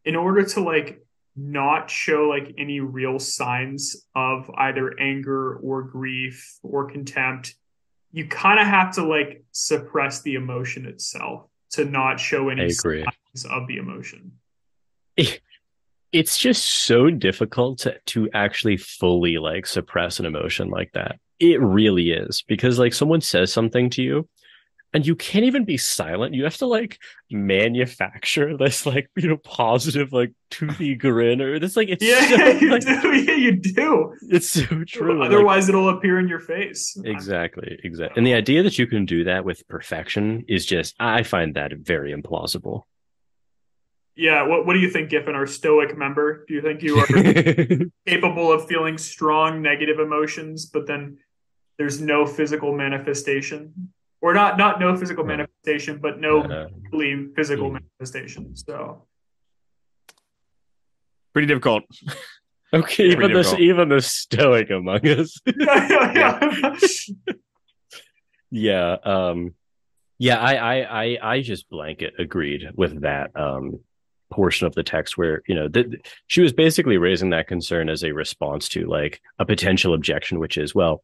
in order to like not show like any real signs of either anger or grief or contempt, you kind of have to like suppress the emotion itself to not show any signs of the emotion. It's just so difficult to actually fully like suppress an emotion like that. It really is, because like someone says something to you and you can't even be silent. You have to like manufacture this like, you know, positive like toothy grin, or it's like it's you do. It's so true. Otherwise, it'll appear in your face. Exactly. And the idea that you can do that with perfection is just, I find that very implausible. Yeah, what do you think, Giffen, our stoic member? Do you think you are capable of feeling strong negative emotions, but then there's no physical manifestation? Or not no physical manifestation, but no physical manifestation. So pretty difficult. Okay, even the stoic among us. Yeah. I just blanket agreed with that portion of the text where, you know, she was basically raising that concern as a response to like a potential objection, which is, well,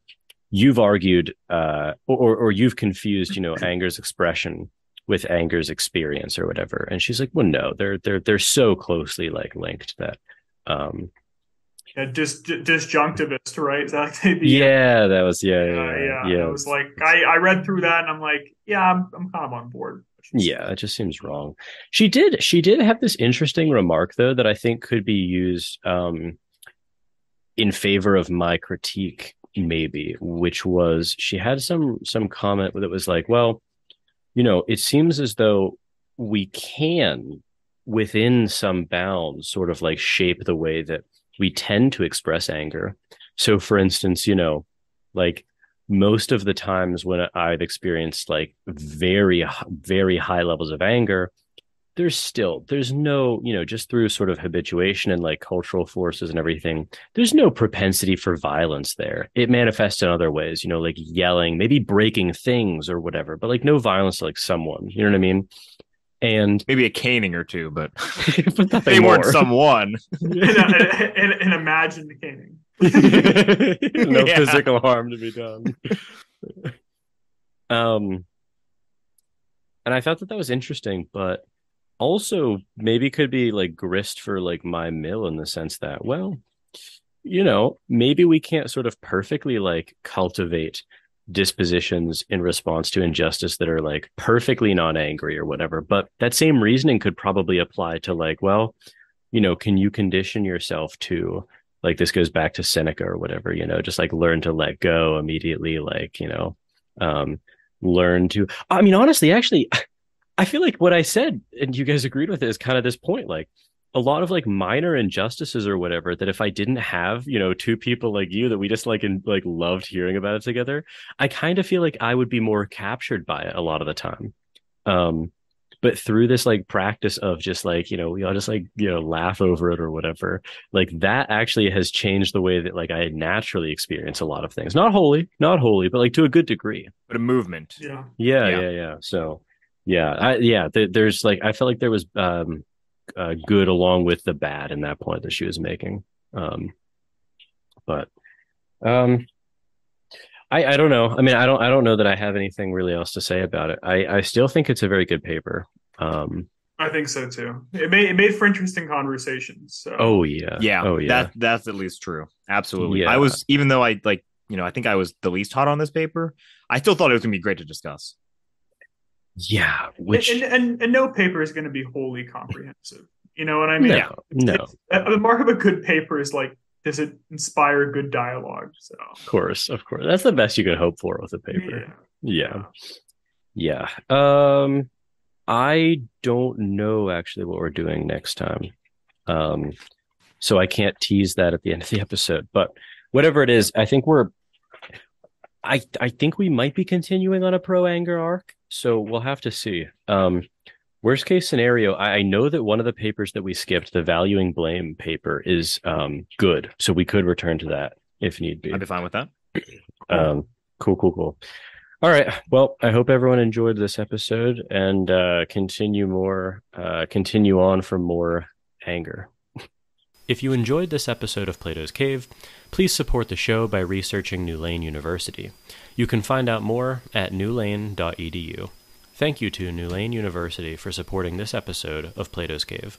you've argued or you've confused, you know, anger's expression with anger's experience or whatever. And she's like, well, no, they're so closely like linked that disjunctivist, right? Is that like that was yeah. It was like I read through that and I'm like, yeah, I'm kind of on board. Yeah, it just seems wrong. She did have this interesting remark though that I think could be used in favor of my critique, maybe, which was she had some comment that was like, well, you know, it seems as though we can, within some bounds, sort of like shape the way that we tend to express anger. So for instance, you know, like most of the times when I've experienced like very, very high levels of anger, there's no, you know, just through sort of habituation and like cultural forces and everything, there's no propensity for violence there. It manifests in other ways, you know, like yelling, maybe breaking things or whatever, but like no violence to like someone, you know what I mean? And maybe a caning or two, but, but they weren't someone. An imagined caning. No physical harm to be done. And I thought that was interesting, but also maybe could be like grist for like my mill, in the sense that, well, you know, maybe we can't sort of perfectly like cultivate dispositions in response to injustice that are like perfectly non-angry or whatever, but that same reasoning could probably apply to like, well, you know, can you condition yourself to, like, this goes back to Seneca or whatever, you know, just like learn to let go immediately, like, you know, learn to, I mean, honestly, actually, I feel like what I said and you guys agreed with it is kind of this point, like a lot of like minor injustices or whatever, that if I didn't have, you know, two people like you that we just like and like loved hearing about it together, I kind of feel like I would be more captured by it a lot of the time. But through this like practice of just like, you know, we all just like, you know, laugh over it or whatever, like that actually has changed the way that like I naturally experience a lot of things. Not wholly, but like to a good degree. But a movement. Yeah. So there's like, I felt like there was good along with the bad in that point that she was making. But I don't know. I mean, I don't know that I have anything really else to say about it. I still think it's a very good paper. I think so too. It made for interesting conversations. So. Oh yeah. That's at least true. Absolutely. Yeah. I was, even though I like, you know, I think I was the least hot on this paper, I still thought it was gonna be great to discuss. Yeah, and no paper is going to be wholly comprehensive. You know what I mean? No. The mark of a good paper is like, does it inspire good dialogue? So of course, that's the best you can hope for with a paper. Yeah. I don't know actually what we're doing next time. So I can't tease that at the end of the episode. But whatever it is, I think I think we might be continuing on a pro anger arc. So we'll have to see. Worst case scenario, I know that one of the papers that we skipped, the valuing blame paper, is good. So we could return to that if need be. I'd be fine with that. Cool. All right. Well, I hope everyone enjoyed this episode and continue on for more anger. If you enjoyed this episode of Plato's Cave, please support the show by researching New Lane University. You can find out more at newlane.edu. Thank you to New Lane University for supporting this episode of Plato's Cave.